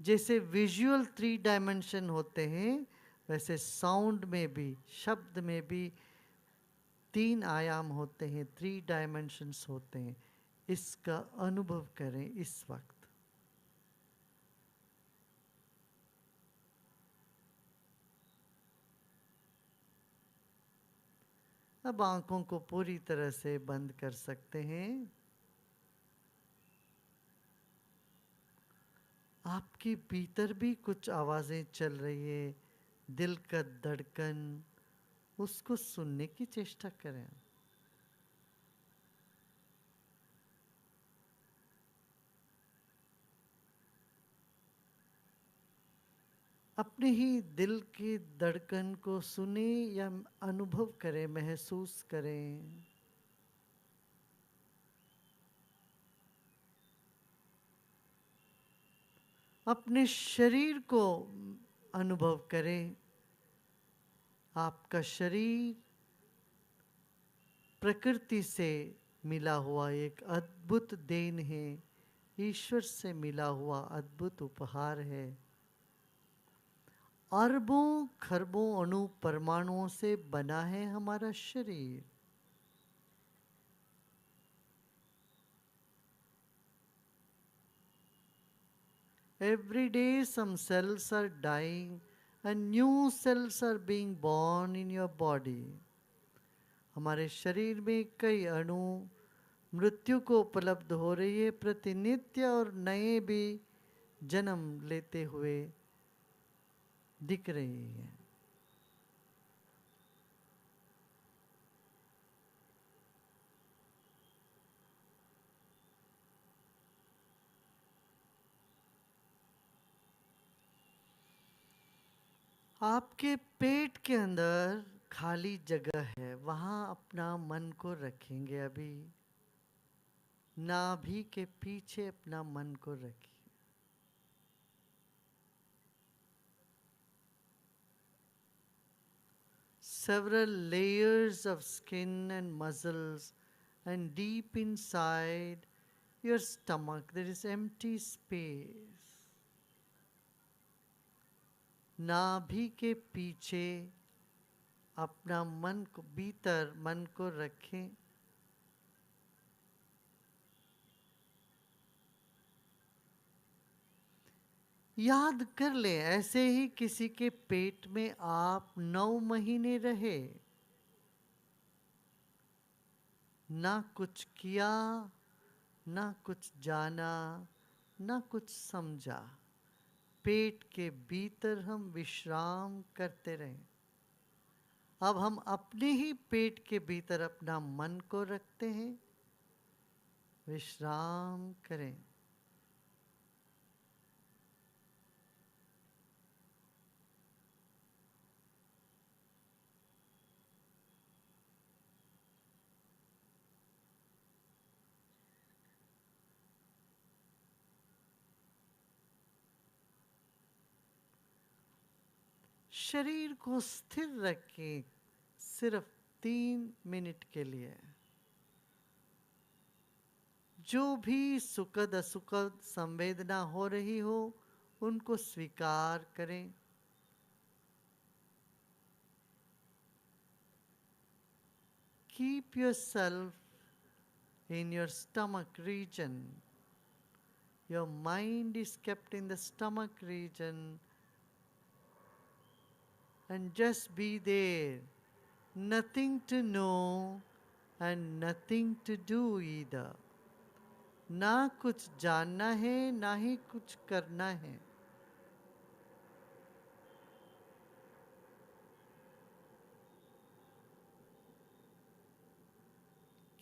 जैसे विजुअल 3 डायमेंशन होते हैं, वैसे साउंड में भी, शब्द में भी 3 आयाम होते हैं, 3 डायमेंशंस होते हैं। इसका अनुभव करें इस वक्त। अब आंखों को पूरी तरह से बंद कर सकते हैं। आपके भीतर भी कुछ आवाजें चल रही है, दिल का धड़कन, उसको सुनने की चेष्टा करें। अपने ही दिल की धड़कन को सुने या अनुभव करें, महसूस करें। अपने शरीर को अनुभव करें। आपका शरीर प्रकृति से मिला हुआ एक अद्भुत देन है, ईश्वर से मिला हुआ अद्भुत उपहार है। अरबों खरबों अणु परमाणुओं से बना है हमारा शरीर। Every day some cells are dying and new cells are being born in your body. हमारे शरीर में कई अणु मृत्यु को उपलब्ध हो रही है प्रतिनित्य और नए भी जन्म लेते हुए दिख रही है। आपके पेट के अंदर खाली जगह है, वहां अपना मन को रखेंगे। अभी नाभि के पीछे अपना मन को रखिए। Several layers of skin and muscles, and deep inside your stomach there is empty space. नाभि के पीछे अपना मन को, भीतर मन को रखें। याद कर ले, ऐसे ही किसी के पेट में आप 9 महीने रहे, ना कुछ किया, ना कुछ जाना, ना कुछ समझा। पेट के भीतर हम विश्राम करते रहे। अब हम अपने ही पेट के भीतर अपना मन को रखते हैं, विश्राम करें। शरीर को स्थिर रखें सिर्फ 3 मिनट के लिए। जो भी सुखद असुखद संवेदना हो रही हो उनको स्वीकार करें। Keep yourself in your stomach region. Your mind is kept in the stomach region. And just be there. Nothing to know and nothing to do either. ना कुछ जानना है, ना ही कुछ करना है।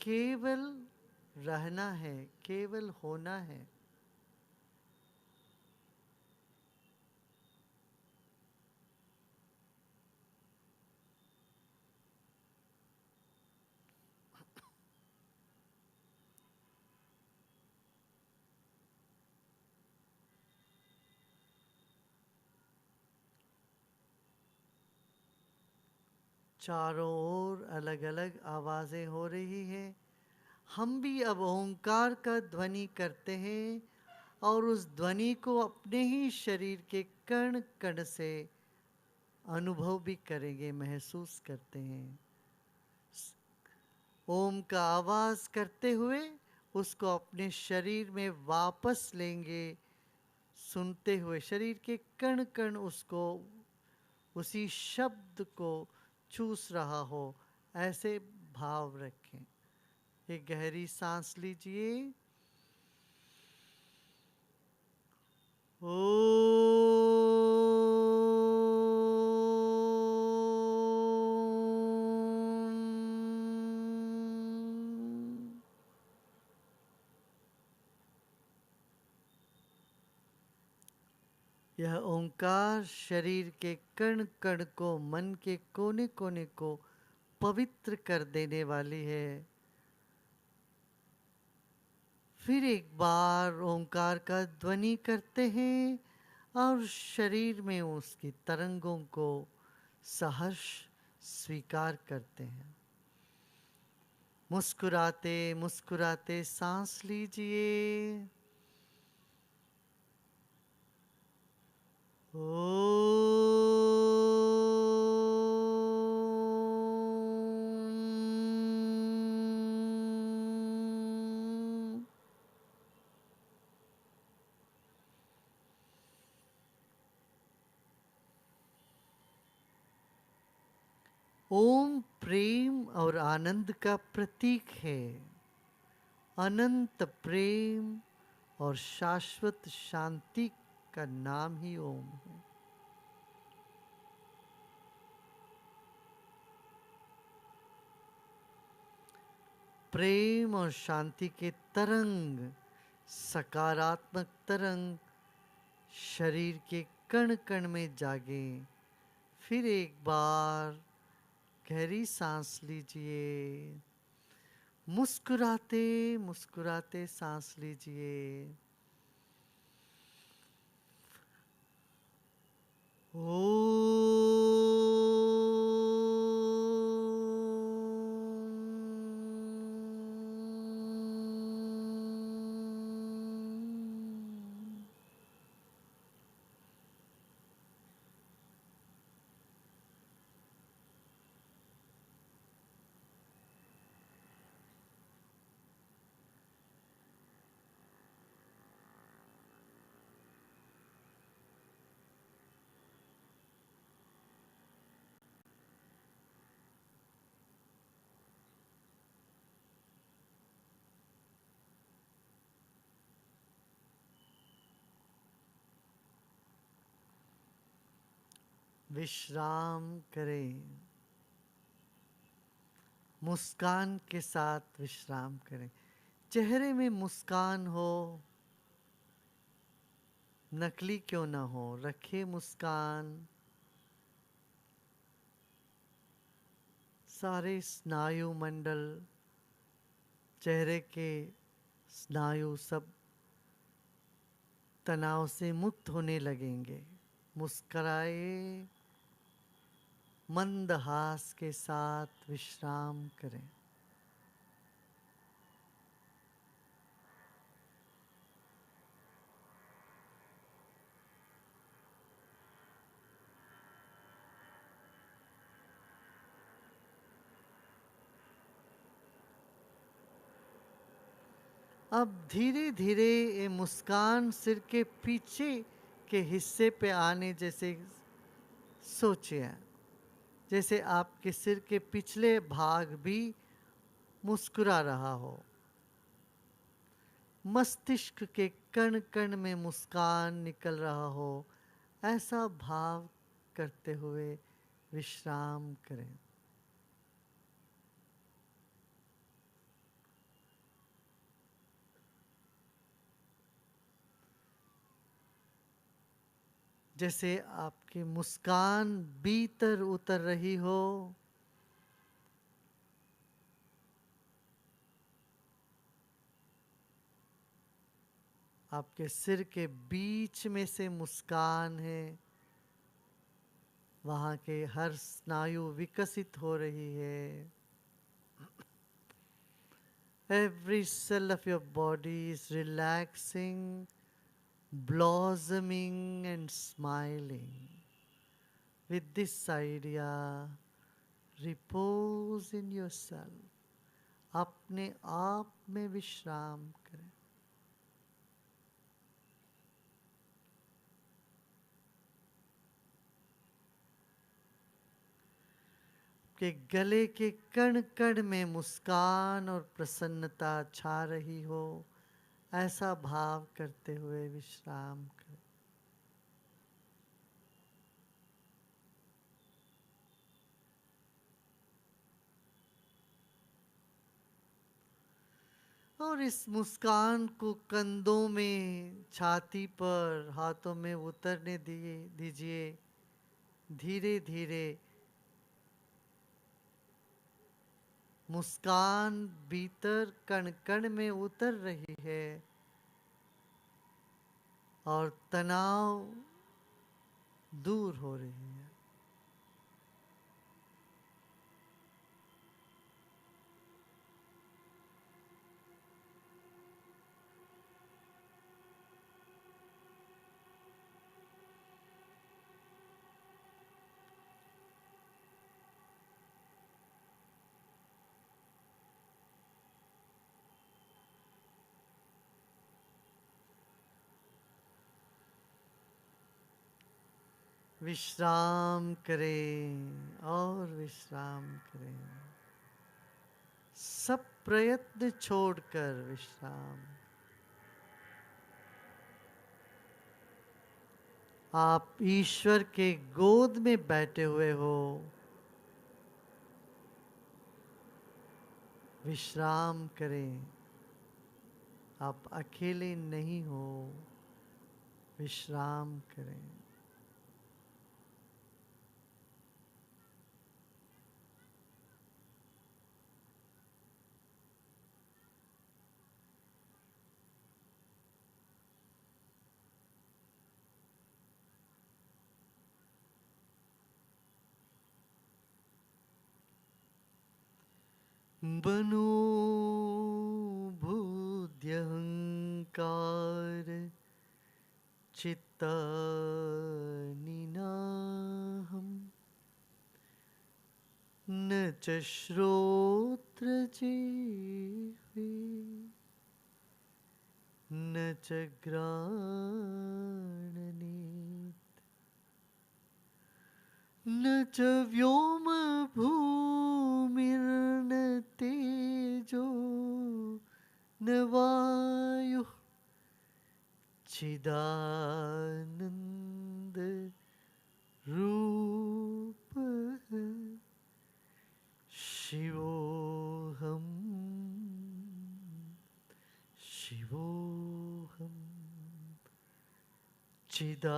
केवल रहना है, केवल होना है। चारों ओर अलग अलग आवाज़ें हो रही हैं। हम भी अब ओंकार का ध्वनि करते हैं और उस ध्वनि को अपने ही शरीर के कण कण से अनुभव भी करेंगे, महसूस करते हैं। ओम का आवाज़ करते हुए उसको अपने शरीर में वापस लेंगे, सुनते हुए शरीर के कण कण उसको, उसी शब्द को चूस रहा हो, ऐसे भाव रखें। एक गहरी सांस लीजिए। यह ओंकार शरीर के कण कण को, मन के कोने कोने को पवित्र कर देने वाली है। फिर एक बार ओंकार का ध्वनि करते हैं और शरीर में उसकी तरंगों को सहर्ष स्वीकार करते हैं। मुस्कुराते मुस्कुराते सांस लीजिए। ओम प्रेम और आनंद का प्रतीक है। अनंत प्रेम और शाश्वत शांति का नाम ही ओम है। प्रेम और शांति के तरंग, सकारात्मक तरंग शरीर के कण कण में जागे। फिर एक बार गहरी सांस लीजिए, मुस्कुराते मुस्कुराते सांस लीजिए। विश्राम करें, मुस्कान के साथ विश्राम करें। चेहरे में मुस्कान हो, नकली क्यों ना हो, रखे मुस्कान। सारे स्नायु मंडल, चेहरे के स्नायु सब तनाव से मुक्त होने लगेंगे। मुस्कराए, मंदहास के साथ विश्राम करें। अब धीरे धीरे ये मुस्कान सिर के पीछे के हिस्से पे आने जैसे सोचिए, जैसे आपके सिर के पिछले भाग भी मुस्कुरा रहा हो। मस्तिष्क के कण कण में मुस्कान निकल रहा हो, ऐसा भाव करते हुए विश्राम करें। जैसे आपकी मुस्कान भीतर उतर रही हो, आपके सिर के बीच में से मुस्कान है, वहाँ के हर स्नायु विकसित हो रही है। Every cell of your body is relaxing, blossoming and smiling. With this idea, repose in yourself. अपने आप में विश्राम करें। के गले के कण कण में मुस्कान और प्रसन्नता छा रही हो, ऐसा भाव करते हुए विश्राम करें। और इस मुस्कान को कंधों में, छाती पर, हाथों में उतरने दीजिए। धीरे धीरे मुस्कान भीतर कण कण में उतर रही है और तनाव दूर हो रही है। विश्राम करें और विश्राम करें। सब प्रयत्न छोड़कर विश्राम। आप ईश्वर के गोद में बैठे हुए हो, विश्राम करें। आप अकेले नहीं हो, विश्राम करें। मनोबुद्ध्यहंकार चित्तानिनाहम् न च श्रोत्रजिह्वे न च घ्राणनेत्र न च व्योमभूमिर्न तेजो न वायुः चिदानन्द रूपः शिवोऽहम् शिवोऽहम् चिदानन्द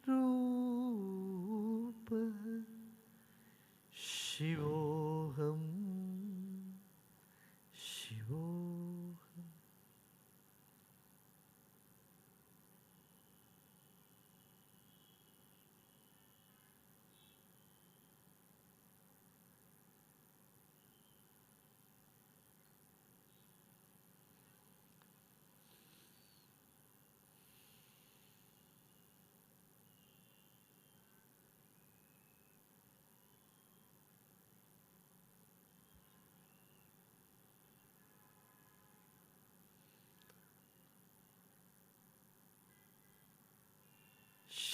रूपः शिवोऽहम् शिवोऽहम्।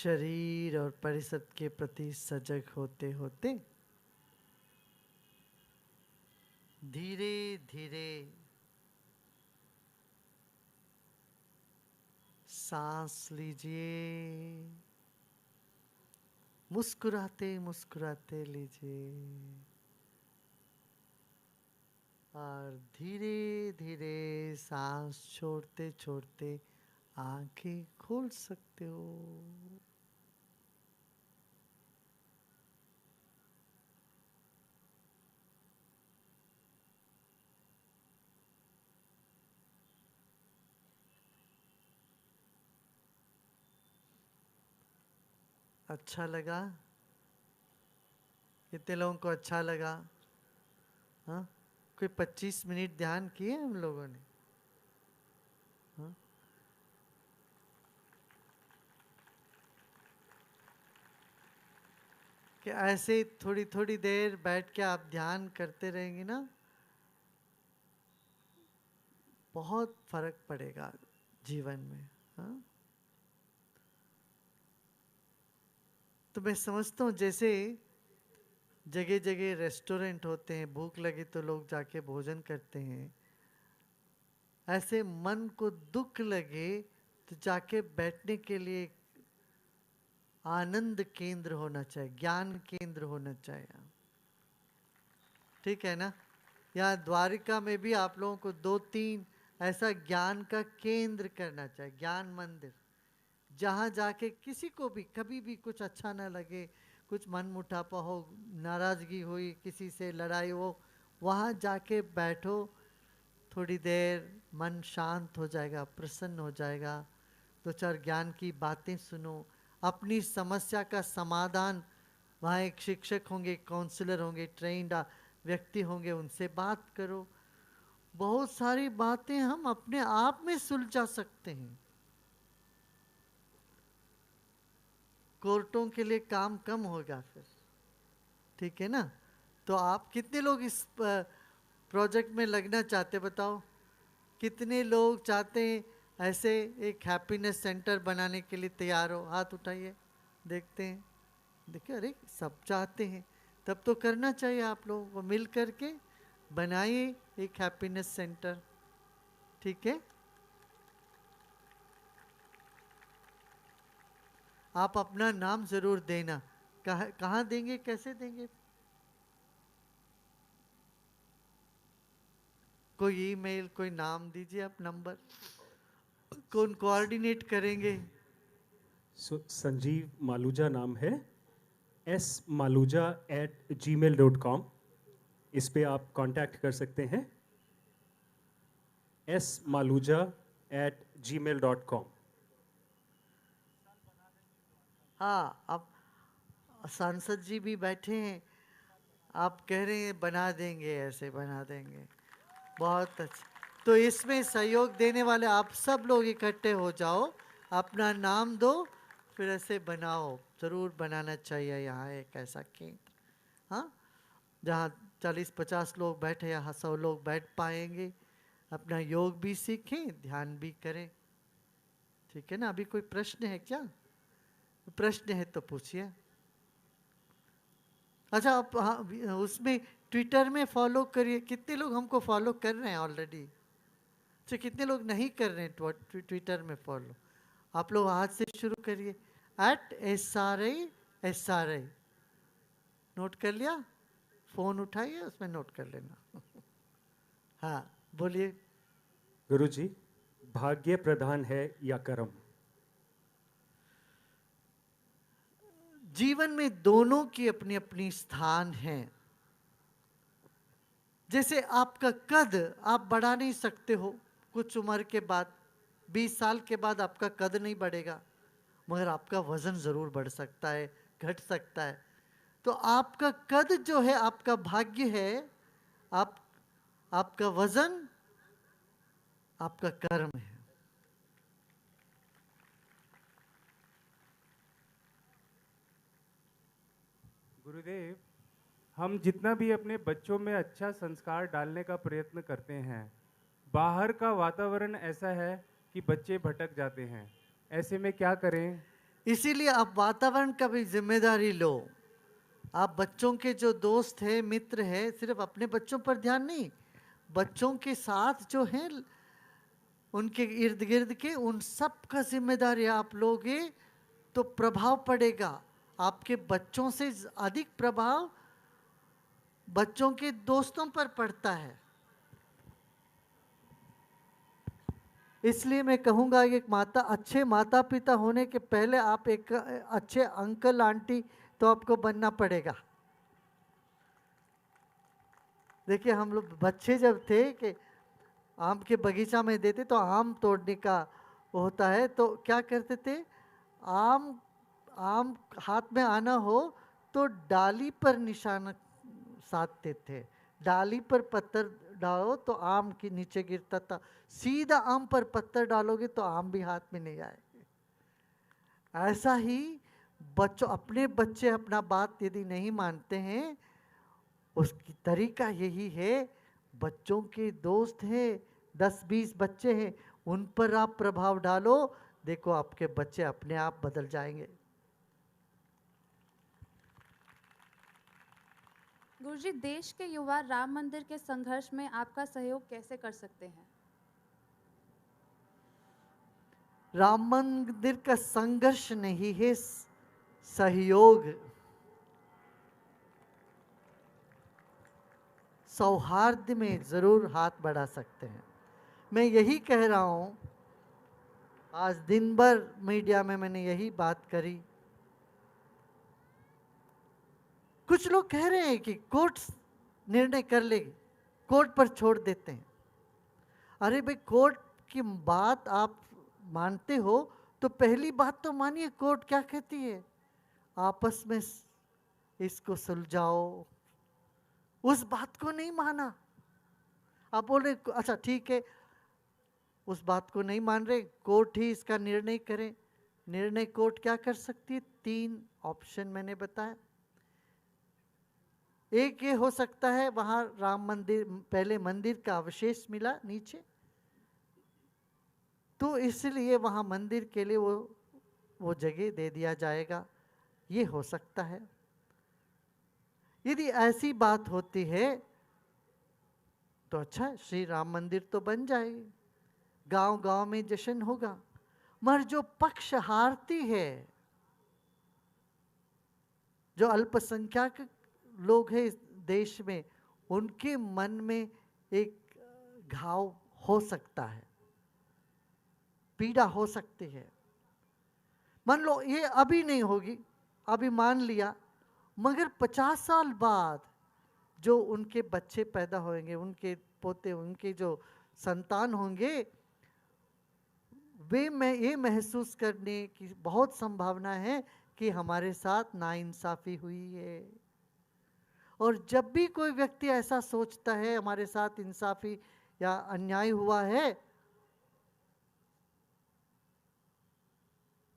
शरीर और परिषद के प्रति सजग होते होते धीरे धीरे सांस लीजिए, मुस्कुराते मुस्कुराते लीजिए और धीरे धीरे सांस छोड़ते छोड़ते आंखें खोल सकते हो। अच्छा लगा? कितने लोगों को अच्छा लगा? हाँ, कोई 25 मिनट ध्यान किए हम लोगों ने? हाँ? कि ऐसे थोड़ी थोड़ी देर बैठ के आप ध्यान करते रहेंगे ना, बहुत फर्क पड़ेगा जीवन में। हाँ? तो मैं समझता हूँ जैसे जगह जगह रेस्टोरेंट होते हैं, भूख लगे तो लोग जाके भोजन करते हैं, ऐसे मन को दुख लगे तो जाके बैठने के लिए आनंद केंद्र होना चाहिए, ज्ञान केंद्र होना चाहिए। ठीक है ना? यहाँ द्वारिका में भी आप लोगों को 2-3 ऐसा ज्ञान का केंद्र करना चाहिए, ज्ञान मंदिर, जहाँ जाके किसी को भी कभी भी कुछ अच्छा ना लगे, कुछ मन मुटापा हो, नाराजगी हुई, किसी से लड़ाई हो, वहाँ जाके बैठो, थोड़ी देर मन शांत हो जाएगा, प्रसन्न हो जाएगा, 2-4 ज्ञान की बातें सुनो, अपनी समस्या का समाधान, वहाँ एक शिक्षक होंगे, काउंसलर होंगे, ट्रेन्ड व्यक्ति होंगे, उनसे बात करो। बहुत सारी बातें हम अपने आप में सुलझा सकते हैं। कोर्टों के लिए काम कम होगा फिर। ठीक है ना? तो आप कितने लोग इस प्रोजेक्ट में लगना चाहते बताओ? कितने लोग चाहते हैं ऐसे एक हैप्पीनेस सेंटर बनाने के लिए तैयार हो? हाथ उठाइए, देखते हैं। देखिए, अरे सब चाहते हैं। तब तो करना चाहिए आप लोगों को मिल करके बनाइए एक हैप्पीनेस सेंटर, ठीक है। आप अपना नाम जरूर देना, कहाँ देंगे, कैसे देंगे? कोई ईमेल, कोई नाम दीजिए आप, नंबर, कौन कोऑर्डिनेट करेंगे? संजीव मालूजा नाम है, smaluja@gmail.com, इस पे आप कांटेक्ट कर सकते हैं, smaluja@gmail.com। हाँ, अब सांसद जी भी बैठे हैं, आप कह रहे हैं बना देंगे, ऐसे बना देंगे, बहुत अच्छा। तो इसमें सहयोग देने वाले आप सब लोग इकट्ठे हो जाओ, अपना नाम दो, फिर ऐसे बनाओ, ज़रूर बनाना चाहिए यहाँ एक ऐसा केंद्र, हाँ, जहाँ 40-50 लोग बैठे, यहाँ 100 लोग बैठ पाएंगे, अपना योग भी सीखें, ध्यान भी करें, ठीक है ना। अभी कोई प्रश्न है क्या? प्रश्न है तो पूछिए। अच्छा, आप हाँ, उसमें ट्विटर में फॉलो करिए। कितने लोग हमको फॉलो कर रहे हैं ऑलरेडी? अच्छा, कितने लोग नहीं कर रहे हैं ट्विटर में फॉलो? आप लोग आज से शुरू करिए, @SRI। नोट कर लिया? फोन उठाइए, उसमें नोट कर लेना। हाँ बोलिए। गुरुजी, भाग्य प्रधान है या कर्म? जीवन में दोनों की अपनी अपनी स्थान है। जैसे आपका कद आप बढ़ा नहीं सकते हो, कुछ उम्र के बाद, 20 साल के बाद आपका कद नहीं बढ़ेगा, मगर आपका वजन जरूर बढ़ सकता है, घट सकता है। तो आपका कद जो है आपका भाग्य है, आपका वजन आपका कर्म है। गुरुदेव, हम जितना भी अपने बच्चों में अच्छा संस्कार डालने का प्रयत्न करते हैं, बाहर का वातावरण ऐसा है कि बच्चे भटक जाते हैं, ऐसे में क्या करें? इसीलिए आप वातावरण का भी जिम्मेदारी लो। आप बच्चों के जो दोस्त हैं, मित्र हैं, सिर्फ अपने बच्चों पर ध्यान नहीं, बच्चों के साथ जो हैं, उनके इर्द गिर्द के, उन सब का जिम्मेदारी आप लोगे तो प्रभाव पड़ेगा। आपके बच्चों से अधिक प्रभाव बच्चों के दोस्तों पर पड़ता है। इसलिए मैं कहूँगा कि अच्छे माता पिता होने के पहले आप एक अच्छे अंकल आंटी तो आपको बनना पड़ेगा। देखिए, हम लोग बच्चे जब थे कि आम के बगीचा में देते तो आम तोड़ने का होता है, तो क्या करते थे, आम हाथ में आना हो तो डाली पर निशाना साधते थे। डाली पर पत्थर डालो तो आम के नीचे गिरता था, सीधा आम पर पत्थर डालोगे तो आम भी हाथ में नहीं आए। ऐसा ही अपने बच्चे अपना बात यदि नहीं मानते हैं, उसकी तरीका यही है, बच्चों के दोस्त हैं, 10-20 बच्चे हैं, उन पर आप प्रभाव डालो, देखो आपके बच्चे अपने आप बदल जाएंगे। गुरुजी, देश के युवा राम मंदिर के संघर्ष में आपका सहयोग कैसे कर सकते हैं? राम मंदिर का संघर्ष नहीं है, सहयोग, सौहार्द में जरूर हाथ बढ़ा सकते हैं। मैं यही कह रहा हूँ, आज दिन भर मीडिया में मैंने यही बात करी। कुछ लोग कह रहे हैं कि कोर्ट निर्णय कर लेगी, कोर्ट पर छोड़ देते हैं। अरे भाई, कोर्ट की बात आप मानते हो तो पहली बात तो मानिए, कोर्ट क्या कहती है, आपस में इसको सुलझाओ। उस बात को नहीं माना, आप बोल रहे अच्छा ठीक है, उस बात को नहीं मान रहे, कोर्ट ही इसका निर्णय करे। निर्णय कोर्ट क्या कर सकती है? 3 ऑप्शन मैंने बताया। एक ये हो सकता है, वहां राम मंदिर, पहले मंदिर का अवशेष मिला नीचे, तो इसलिए वहां मंदिर के लिए वो जगह दे दिया जाएगा, ये हो सकता है। यदि ऐसी बात होती है तो अच्छा है, श्री राम मंदिर तो बन जाएगी, गांव गांव में जश्न होगा। मगर जो पक्ष हारती है, जो अल्पसंख्यक लोग हैं इस देश में, उनके मन में एक घाव हो सकता है, पीड़ा हो सकती है। मान लो ये अभी नहीं होगी, अभी मान लिया, मगर 50 साल बाद जो उनके बच्चे पैदा होंगे, उनके पोते, उनके जो संतान होंगे, वे में ये महसूस करने की बहुत संभावना है कि हमारे साथ नाइंसाफी हुई है। और जब भी कोई व्यक्ति ऐसा सोचता है हमारे साथ इंसाफी या अन्याय हुआ है,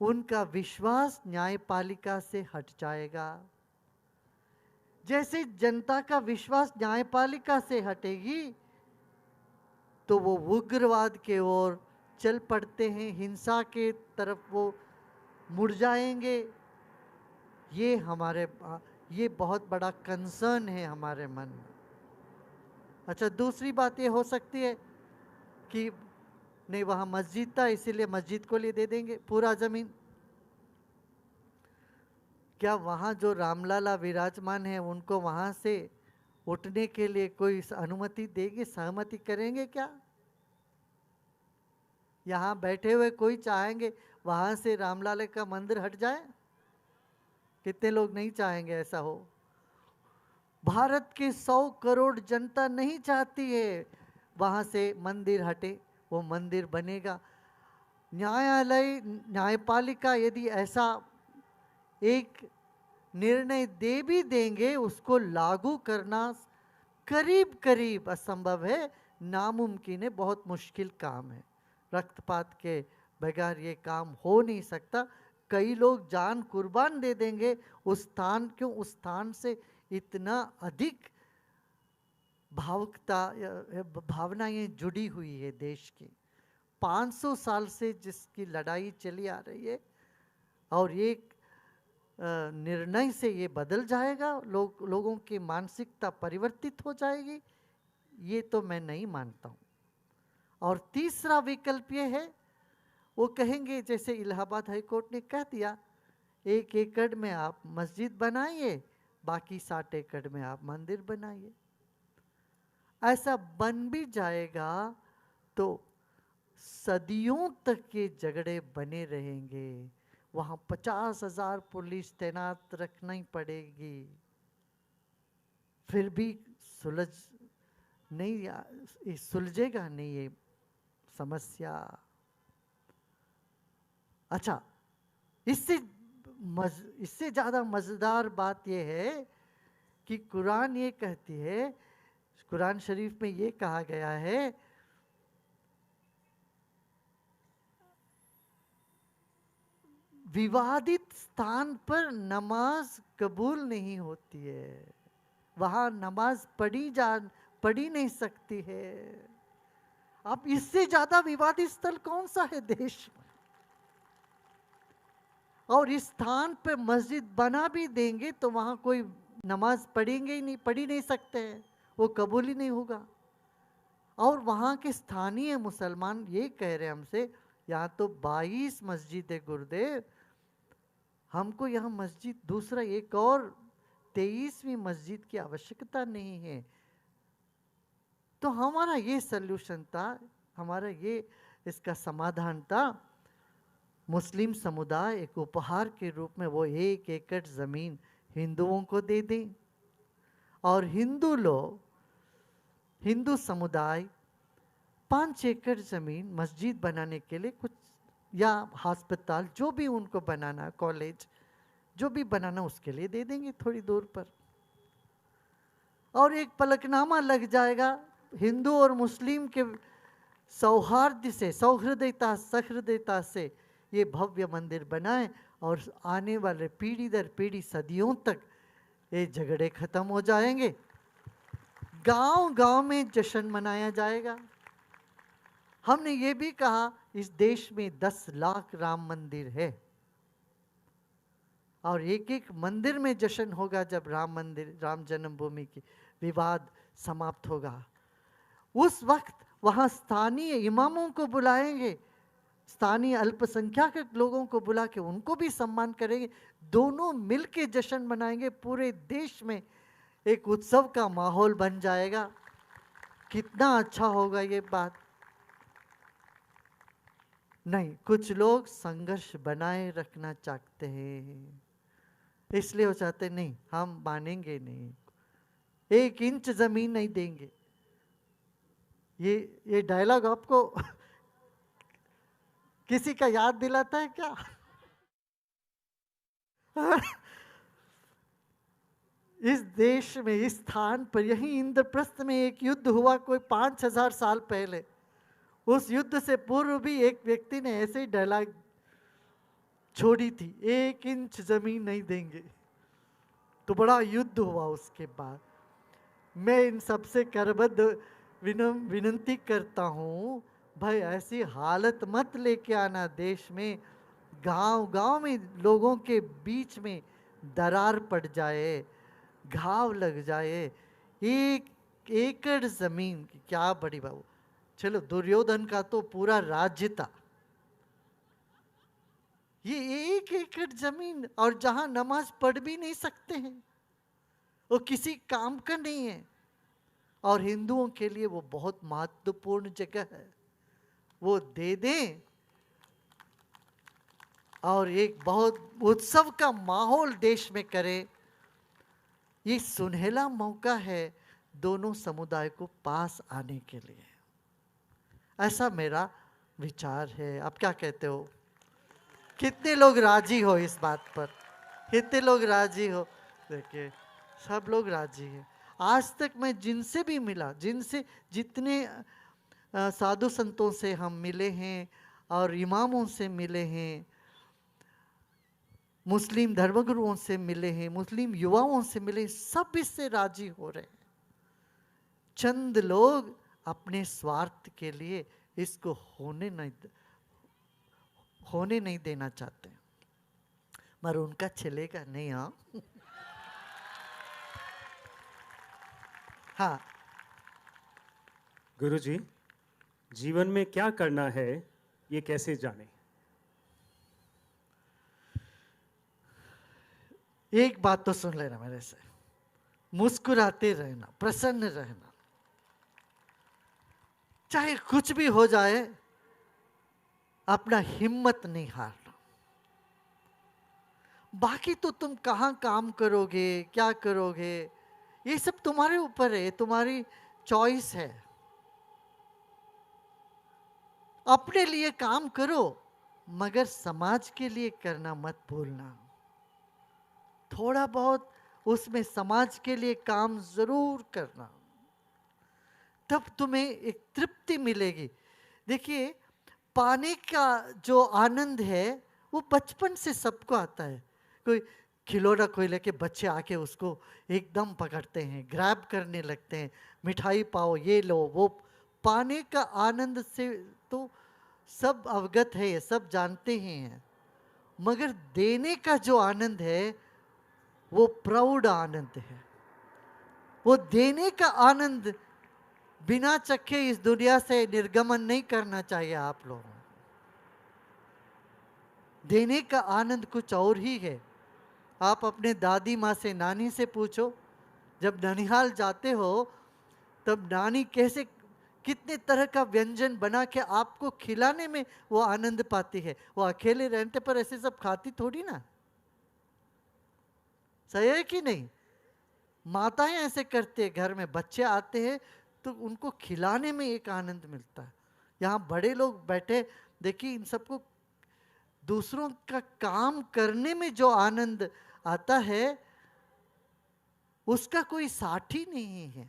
उनका विश्वास न्यायपालिका से हट जाएगा। जैसे जनता का विश्वास न्यायपालिका से हटेगी तो वो उग्रवाद के ओर चल पड़ते हैं, हिंसा के तरफ वो मुड़ जाएंगे। ये बहुत बड़ा कंसर्न है हमारे मन में। अच्छा, दूसरी बात ये हो सकती है कि नहीं, वहाँ मस्जिद था इसीलिए मस्जिद को लिए दे देंगे पूरा जमीन। क्या वहाँ जो रामलाला विराजमान है उनको वहाँ से उठने के लिए कोई अनुमति देंगे, सहमति करेंगे क्या? यहाँ बैठे हुए कोई चाहेंगे वहाँ से रामलाला का मंदिर हट जाए? कितने लोग नहीं चाहेंगे ऐसा हो? भारत के 100 करोड़ जनता नहीं चाहती है वहाँ से मंदिर हटे, वो मंदिर बनेगा। न्यायालय, न्यायपालिका यदि ऐसा एक निर्णय दे भी देंगे, उसको लागू करना करीब करीब असंभव है, नामुमकिन है, बहुत मुश्किल काम है। रक्तपात के बगैर ये काम हो नहीं सकता। कई लोग जान कुर्बान दे देंगे उस स्थान, क्यों उस स्थान से इतना अधिक भावनाएं जुड़ी हुई है देश की। 500 साल से जिसकी लड़ाई चली आ रही है, और एक निर्णय से ये बदल जाएगा, लोगों की मानसिकता परिवर्तित हो जाएगी, ये तो मैं नहीं मानता हूँ। और तीसरा विकल्प ये है, वो कहेंगे जैसे इलाहाबाद हाई कोर्ट ने कह दिया, 1 एकड़ में आप मस्जिद बनाइए, बाकी 60 एकड़ में आप मंदिर बनाइए। ऐसा बन भी जाएगा तो सदियों तक के झगड़े बने रहेंगे। वहाँ 50,000 पुलिस तैनात रखना ही पड़ेगी, फिर भी सुलझेगा नहीं ये समस्या। अच्छा, इससे ज़्यादा मज़ेदार बात यह है कि कुरान ये कहती है, कुरान शरीफ में ये कहा गया है, विवादित स्थान पर नमाज कबूल नहीं होती है, वहाँ नमाज पढ़ी नहीं सकती है। अब इससे ज़्यादा विवादित स्थल कौन सा है देश में? और इस स्थान पे मस्जिद बना भी देंगे तो वहाँ कोई नमाज पढ़ेंगे ही नहीं, पढ़ी नहीं सकते हैं, वो कबूल ही नहीं होगा। और वहाँ के स्थानीय मुसलमान ये कह रहे हैं हमसे, यहाँ तो 22 मस्जिद है गुरुदेव, हमको यहाँ मस्जिद दूसरा एक और 23वीं मस्जिद की आवश्यकता नहीं है। तो हमारा ये सल्यूशन था, हमारा ये इसका समाधान था, मुस्लिम समुदाय एक उपहार के रूप में वो 1 एकड़ ज़मीन हिंदुओं को दे दें, और हिंदू समुदाय 5 एकड़ ज़मीन मस्जिद बनाने के लिए कुछ, या अस्पताल जो भी उनको बनाना, कॉलेज जो भी बनाना, उसके लिए दे देंगे थोड़ी दूर पर। और एक पलकनामा लग जाएगा, हिंदू और मुस्लिम के सहृदयता से ये भव्य मंदिर बनाए, और आने वाले पीढ़ी दर पीढ़ी सदियों तक ये झगड़े खत्म हो जाएंगे। गांव गांव में जश्न मनाया जाएगा। हमने ये भी कहा इस देश में 10 लाख राम मंदिर है। और एक एक मंदिर में जश्न होगा जब राम मंदिर, राम जन्मभूमि की विवाद समाप्त होगा। उस वक्त वहाँ स्थानीय इमामों को बुलाएंगे, स्थानीय अल्पसंख्यक लोगों को बुला के उनको भी सम्मान करेंगे, दोनों मिलके जश्न मनाएंगे, पूरे देश में एक उत्सव का माहौल बन जाएगा। कितना अच्छा होगा ये बात। नहीं, कुछ लोग संघर्ष बनाए रखना चाहते हैं, इसलिए वो चाहते नहीं हम मानेंगे नहीं, 1 इंच जमीन नहीं देंगे। ये डायलॉग आपको किसी का याद दिलाता है क्या? इस देश में, इस स्थान पर, यही इंद्रप्रस्थ में एक युद्ध हुआ कोई 5000 साल पहले। उस युद्ध से पूर्व भी एक व्यक्ति ने ऐसे ही डायलॉग छोड़ी थी, 1 इंच जमीन नहीं देंगे। तो बड़ा युद्ध हुआ उसके बाद। मैं इन सबसे करबद्ध विनंती करता हूँ, भाई ऐसी हालत मत लेके आना देश में, गांव-गांव में लोगों के बीच में दरार पड़ जाए, घाव लग जाए। 1 एकड़ जमीन की क्या बड़ी बात। चलो दुर्योधन का तो पूरा राज्य था, ये 1 एकड़ जमीन, और जहां नमाज पढ़ भी नहीं सकते हैं, वो किसी काम का नहीं है। और हिंदुओं के लिए वो बहुत महत्वपूर्ण जगह है, वो दे दें और एक बहुत उत्सव का माहौल देश में करें। ये सुनहला मौका है दोनों समुदाय को पास आने के लिए। ऐसा मेरा विचार है। आप क्या कहते हो? कितने लोग राजी हो इस बात पर? कितने लोग राजी हो? देखिए सब लोग राजी हैं। आज तक मैं जिनसे भी मिला, जितने साधु संतों से हम मिले हैं और इमामों से मिले हैं, मुस्लिम धर्मगुरुओं से मिले हैं, मुस्लिम युवाओं से मिले, सब इससे राजी हो रहे हैं। चंद लोग अपने स्वार्थ के लिए इसको होने नहीं देना चाहते, मगर उनका चलेगा नहीं। हाँ गुरुजी, जीवन में क्या करना है ये कैसे जाने? एक बात तो सुन लेना मेरे से, मुस्कुराते रहना, प्रसन्न रहना, चाहे कुछ भी हो जाए, अपना हिम्मत नहीं हारना। बाकी तो तुम कहाँ काम करोगे, क्या करोगे, ये सब तुम्हारे ऊपर है, तुम्हारी चॉइस है। अपने लिए काम करो, मगर समाज के लिए करना मत भूलना। थोड़ा बहुत उसमें समाज के लिए काम जरूर करना, तब तुम्हें एक तृप्ति मिलेगी। देखिए, पाने का जो आनंद है वो बचपन से सबको आता है। कोई खिलौना कोई लेके बच्चे आके उसको एकदम पकड़ते हैं, ग्रैब करने लगते हैं, मिठाई पाओ, ये लो, वो। पाने का आनंद से तो सब अवगत है, ये सब जानते हैं, मगर देने का जो आनंद है वो प्राउड आनंद है। वो देने का आनंद बिना चखे इस दुनिया से निर्गमन नहीं करना चाहिए आप लोगों को। देने का आनंद कुछ और ही है। आप अपने दादी माँ से, नानी से पूछो, जब ननिहाल जाते हो तब नानी कैसे, कितने तरह का व्यंजन बना के आपको खिलाने में वो आनंद पाती है। वो अकेले रहते पर ऐसे सब खाती थोड़ी ना, सही है कि नहीं? माताएं ऐसे करते हैं, घर में बच्चे आते हैं तो उनको खिलाने में एक आनंद मिलता है। यहाँ बड़े लोग बैठे, देखिए इन सबको दूसरों का काम करने में जो आनंद आता है उसका कोई साथी नहीं है।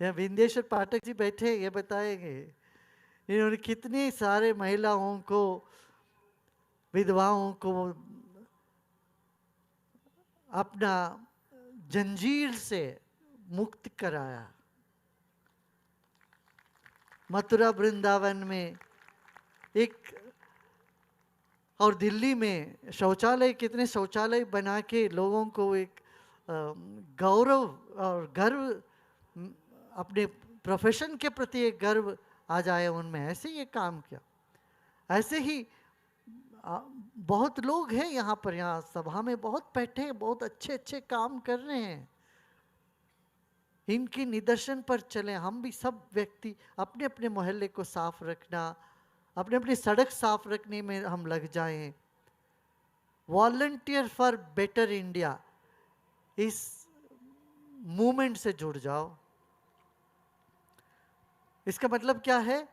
यहाँ विंदेश्वर पाठक जी बैठे, ये बताएंगे इन्होंने कितने सारे महिलाओं को, विधवाओं को अपना जंजीर से मुक्त कराया। मथुरा वृंदावन में एक और दिल्ली में शौचालय, कितने शौचालय बना के लोगों को एक गौरव और गर्व, अपने प्रोफेशन के प्रति एक गर्व आ जाए उनमें, ऐसे ये काम किया। ऐसे ही बहुत लोग हैं यहाँ पर, यहाँ सभा में बहुत बैठे हैं, बहुत अच्छे अच्छे काम कर रहे हैं। इनके निदर्शन पर चलें। हम भी सब व्यक्ति अपने अपने मोहल्ले को साफ रखना, अपने अपनी सड़क साफ रखने में हम लग जाएं। वॉलंटियर फॉर बेटर इंडिया, इस मूवमेंट से जुड़ जाओ। इसका मतलब क्या है?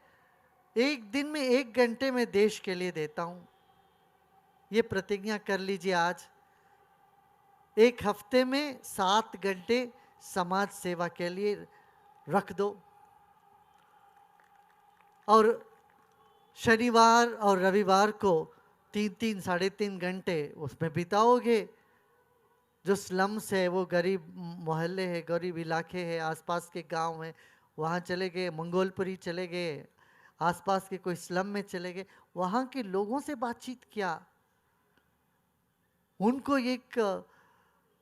एक दिन में 1 घंटे में देश के लिए देता हूं, ये प्रतिज्ञा कर लीजिए आज। एक हफ्ते में 7 घंटे समाज सेवा के लिए रख दो, और शनिवार और रविवार को 3-3, 3.5 घंटे उसमें बिताओगे। जो स्लम्स है, वो गरीब मोहल्ले है, गरीब इलाके हैं, आसपास के गांव हैं, वहाँ चले गए, मंगोलपुरी चले गए, आसपास के कोई स्लम में चले गए, वहाँ के लोगों से बातचीत किया, उनको एक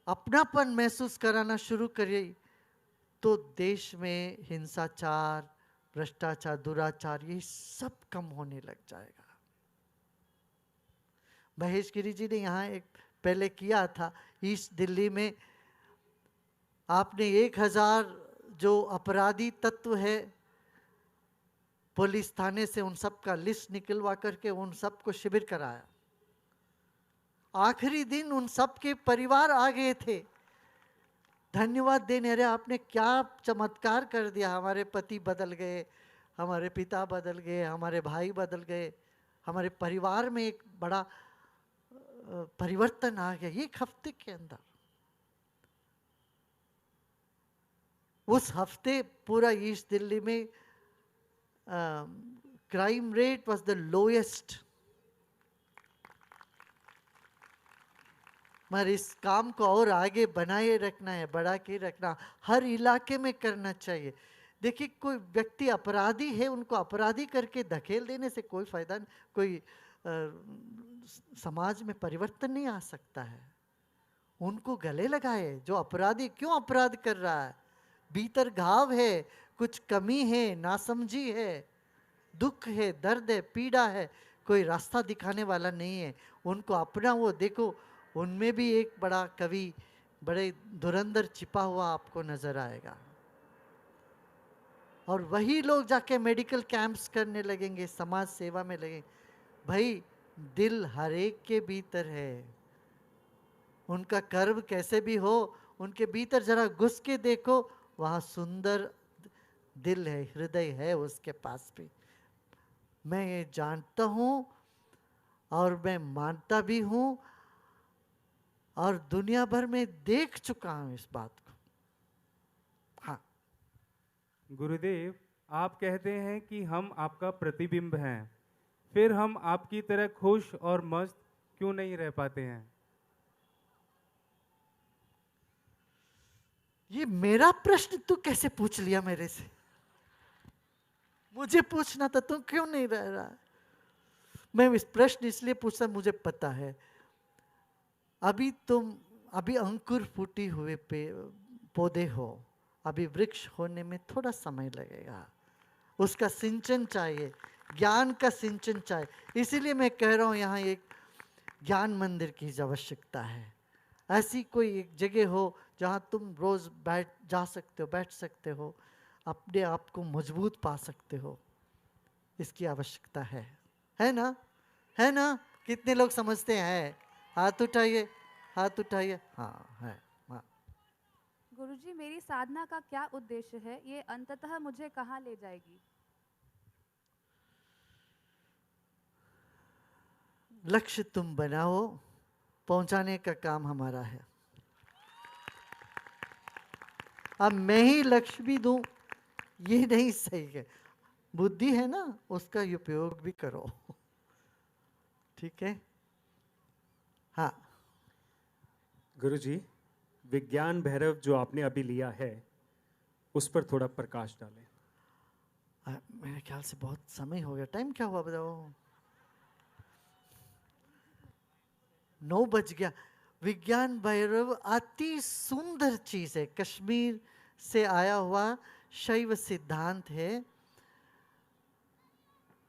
अपनापन महसूस कराना शुरू करिए, तो देश में हिंसाचार, भ्रष्टाचार, दुराचार, ये सब कम होने लग जाएगा। महेश गिरी जी ने यहाँ एक पहले किया था ईस्ट दिल्ली में। आपने 1000 जो अपराधी तत्व है पुलिस थाने से, उन सब का लिस्ट निकलवा करके उन सब को शिविर कराया। आखिरी दिन उन सब के परिवार आ गए थे धन्यवाद देने, अरे आपने क्या चमत्कार कर दिया, हमारे पति बदल गए, हमारे पिता बदल गए, हमारे भाई बदल गए, हमारे परिवार में एक बड़ा परिवर्तन आ गया 1 हफ्ते के अंदर। उस हफ्ते पूरा ईस्ट दिल्ली में crime rate was the lowest. मगर इस काम को और आगे बनाए रखना है, बढ़ा के रखना, हर इलाके में करना चाहिए। देखिए, कोई व्यक्ति अपराधी है, उनको अपराधी करके धकेल देने से कोई फायदा नहीं, कोई समाज में परिवर्तन नहीं आ सकता है। उनको गले लगाए, जो अपराधी क्यों अपराध कर रहा है, भीतर घाव है, कुछ कमी है, नासमझी है, दुख है, दर्द है, पीड़ा है, कोई रास्ता दिखाने वाला नहीं है। उनको अपना वो देखो, उनमें भी एक बड़ा कवि, बड़े धुरंधर छिपा हुआ आपको नजर आएगा। और वही लोग जाके मेडिकल कैंप्स करने लगेंगे, समाज सेवा में लगेंगे। भाई, दिल हर एक के भीतर है, उनका कर्म कैसे भी हो, उनके भीतर जरा घुस के देखो, वहाँ सुंदर दिल है, हृदय है उसके पास भी। मैं ये जानता हूँ और मैं मानता भी हूँ, और दुनिया भर में देख चुका हूँ इस बात को। हाँ गुरुदेव, आप कहते हैं कि हम आपका प्रतिबिंब हैं, फिर हम आपकी तरह खुश और मस्त क्यों नहीं रह पाते हैं? ये मेरा प्रश्न तू कैसे पूछ लिया मेरे से? मुझे पूछना था, तू क्यों नहीं रह रहा? मैं इस प्रश्न इसलिए पूछता, मुझे पता है अभी अंकुर फूटी हुए पौधे हो, अभी वृक्ष होने में थोड़ा समय लगेगा, उसका सिंचन चाहिए, ज्ञान का सिंचन चाहिए। इसीलिए मैं कह रहा हूँ यहाँ एक ज्ञान मंदिर की आवश्यकता है। ऐसी कोई एक जगह हो जहाँ तुम रोज बैठ सकते हो, अपने आप को मजबूत पा सकते हो, इसकी आवश्यकता है ना? है ना? कितने लोग समझते हैं? हाथ उठाइए, हाथ उठाइए। हाँ है। हाँ। गुरुजी, मेरी साधना का क्या उद्देश्य है? ये अंततः मुझे कहाँ ले जाएगी? लक्ष्य तुम बनाओ, पहुंचाने का काम हमारा है। अब मैं ही लक्ष्य भी दूं, ये नहीं सही है। बुद्धि है ना, उसका उपयोग भी करो। ठीक है? हाँ गुरुजी, विज्ञान भैरव जो आपने अभी लिया है, उस पर थोड़ा प्रकाश डालें। मेरे ख्याल से बहुत समय हो गया। टाइम क्या हुआ बताओ? 9 बज गया। विज्ञान भैरव अति सुंदर चीज है, कश्मीर से आया हुआ शैव सिद्धांत है।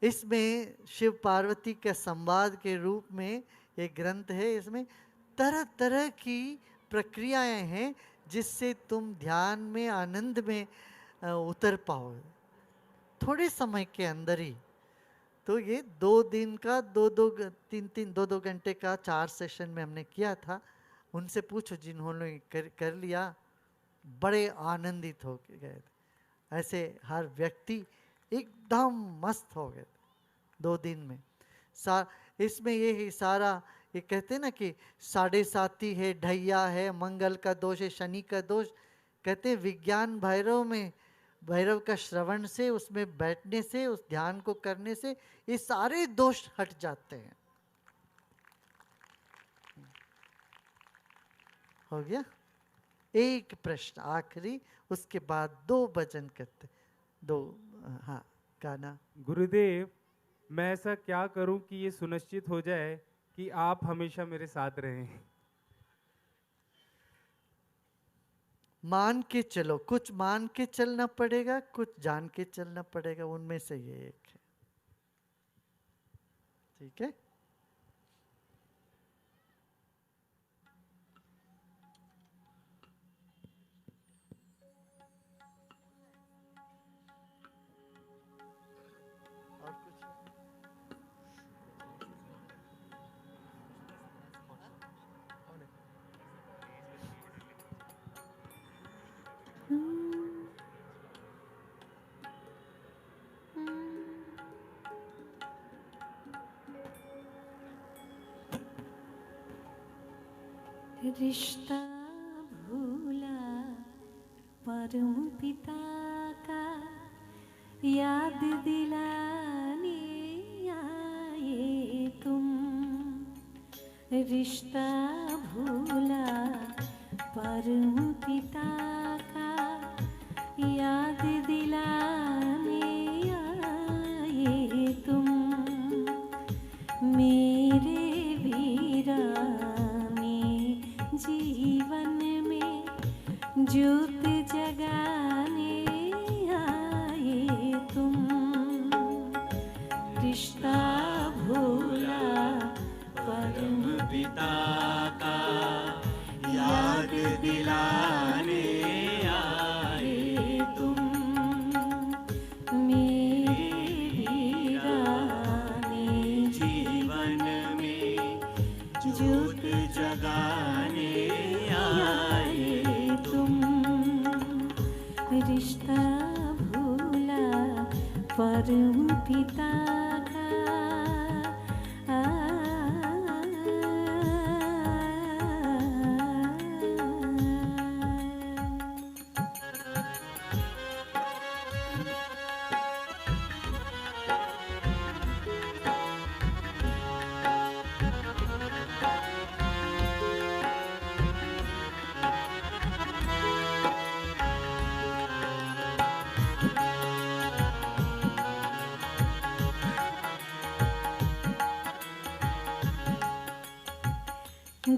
इसमें शिव पार्वती के संवाद के रूप में एक ग्रंथ है। इसमें तरह तरह की प्रक्रियाएं हैं जिससे तुम ध्यान में, आनंद में उतर पाओ थोड़े समय के अंदर ही। तो ये 2 दिन का 2-2 घंटे का 4 सेशन में हमने किया था। उनसे पूछो जिन्होंने कर लिया, बड़े आनंदित हो गए थे। ऐसे हर व्यक्ति एकदम मस्त हो गए थे 2 दिन में। इसमें ये ही सारा, ये कहते हैं ना कि 7.5 है, ढैया है, मंगल का दोष है, शनि का दोष। कहते हैं विज्ञान भैरव में, भैरव का श्रवण से, उसमें बैठने से, उस ध्यान को करने से ये सारे दोष हट जाते हैं। हो गया? एक प्रश्न आखिरी, उसके बाद 2 भजन करते। 2 हाँ गाना। गुरुदेव, मैं ऐसा क्या करूं कि ये सुनिश्चित हो जाए कि आप हमेशा मेरे साथ रहें? मान के चलो, कुछ मान के चलना पड़ेगा, कुछ जान के चलना पड़ेगा, उनमें से ये एक है। ठीक है? और कुछ? रिश्ता भूला परम पिता का, याद दिलाने आए तुम। रिश्ता भूला परम पिता का, याद दिलाने आए तुम। मेरे वीराने जीवन में ज्योत जगाने आए तुम। रिश्ता भूला परम पिता का, याद दिलाने आए तुम। मेरे वीराने जीवन में ज्योत जगाने आए तुम। रिश्ता भूला परम पिता का।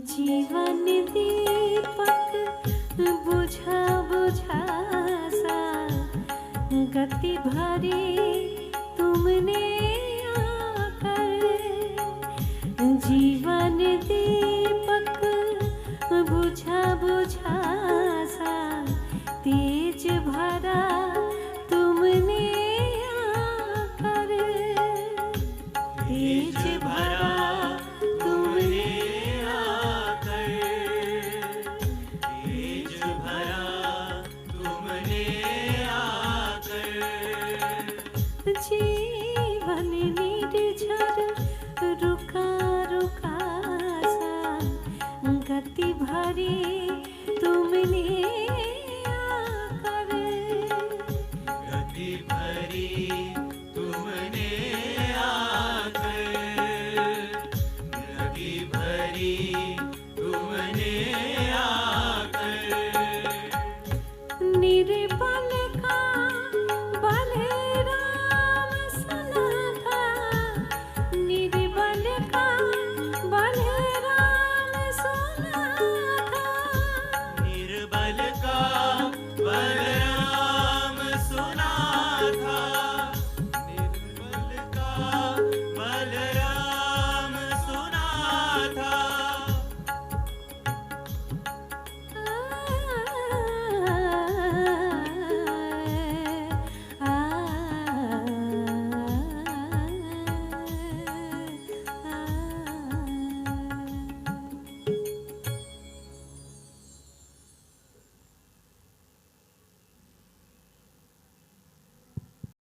जीवन दीपक बुझा बुझा सा, गति भरी तुमने आकर। जीवन दीपक बुझा बुझा सा, तेज भरा तुमने आकर। तेज भरा जीवन निर्झर रुका रुका सा, गति भरी तुमने आकर। गति भरी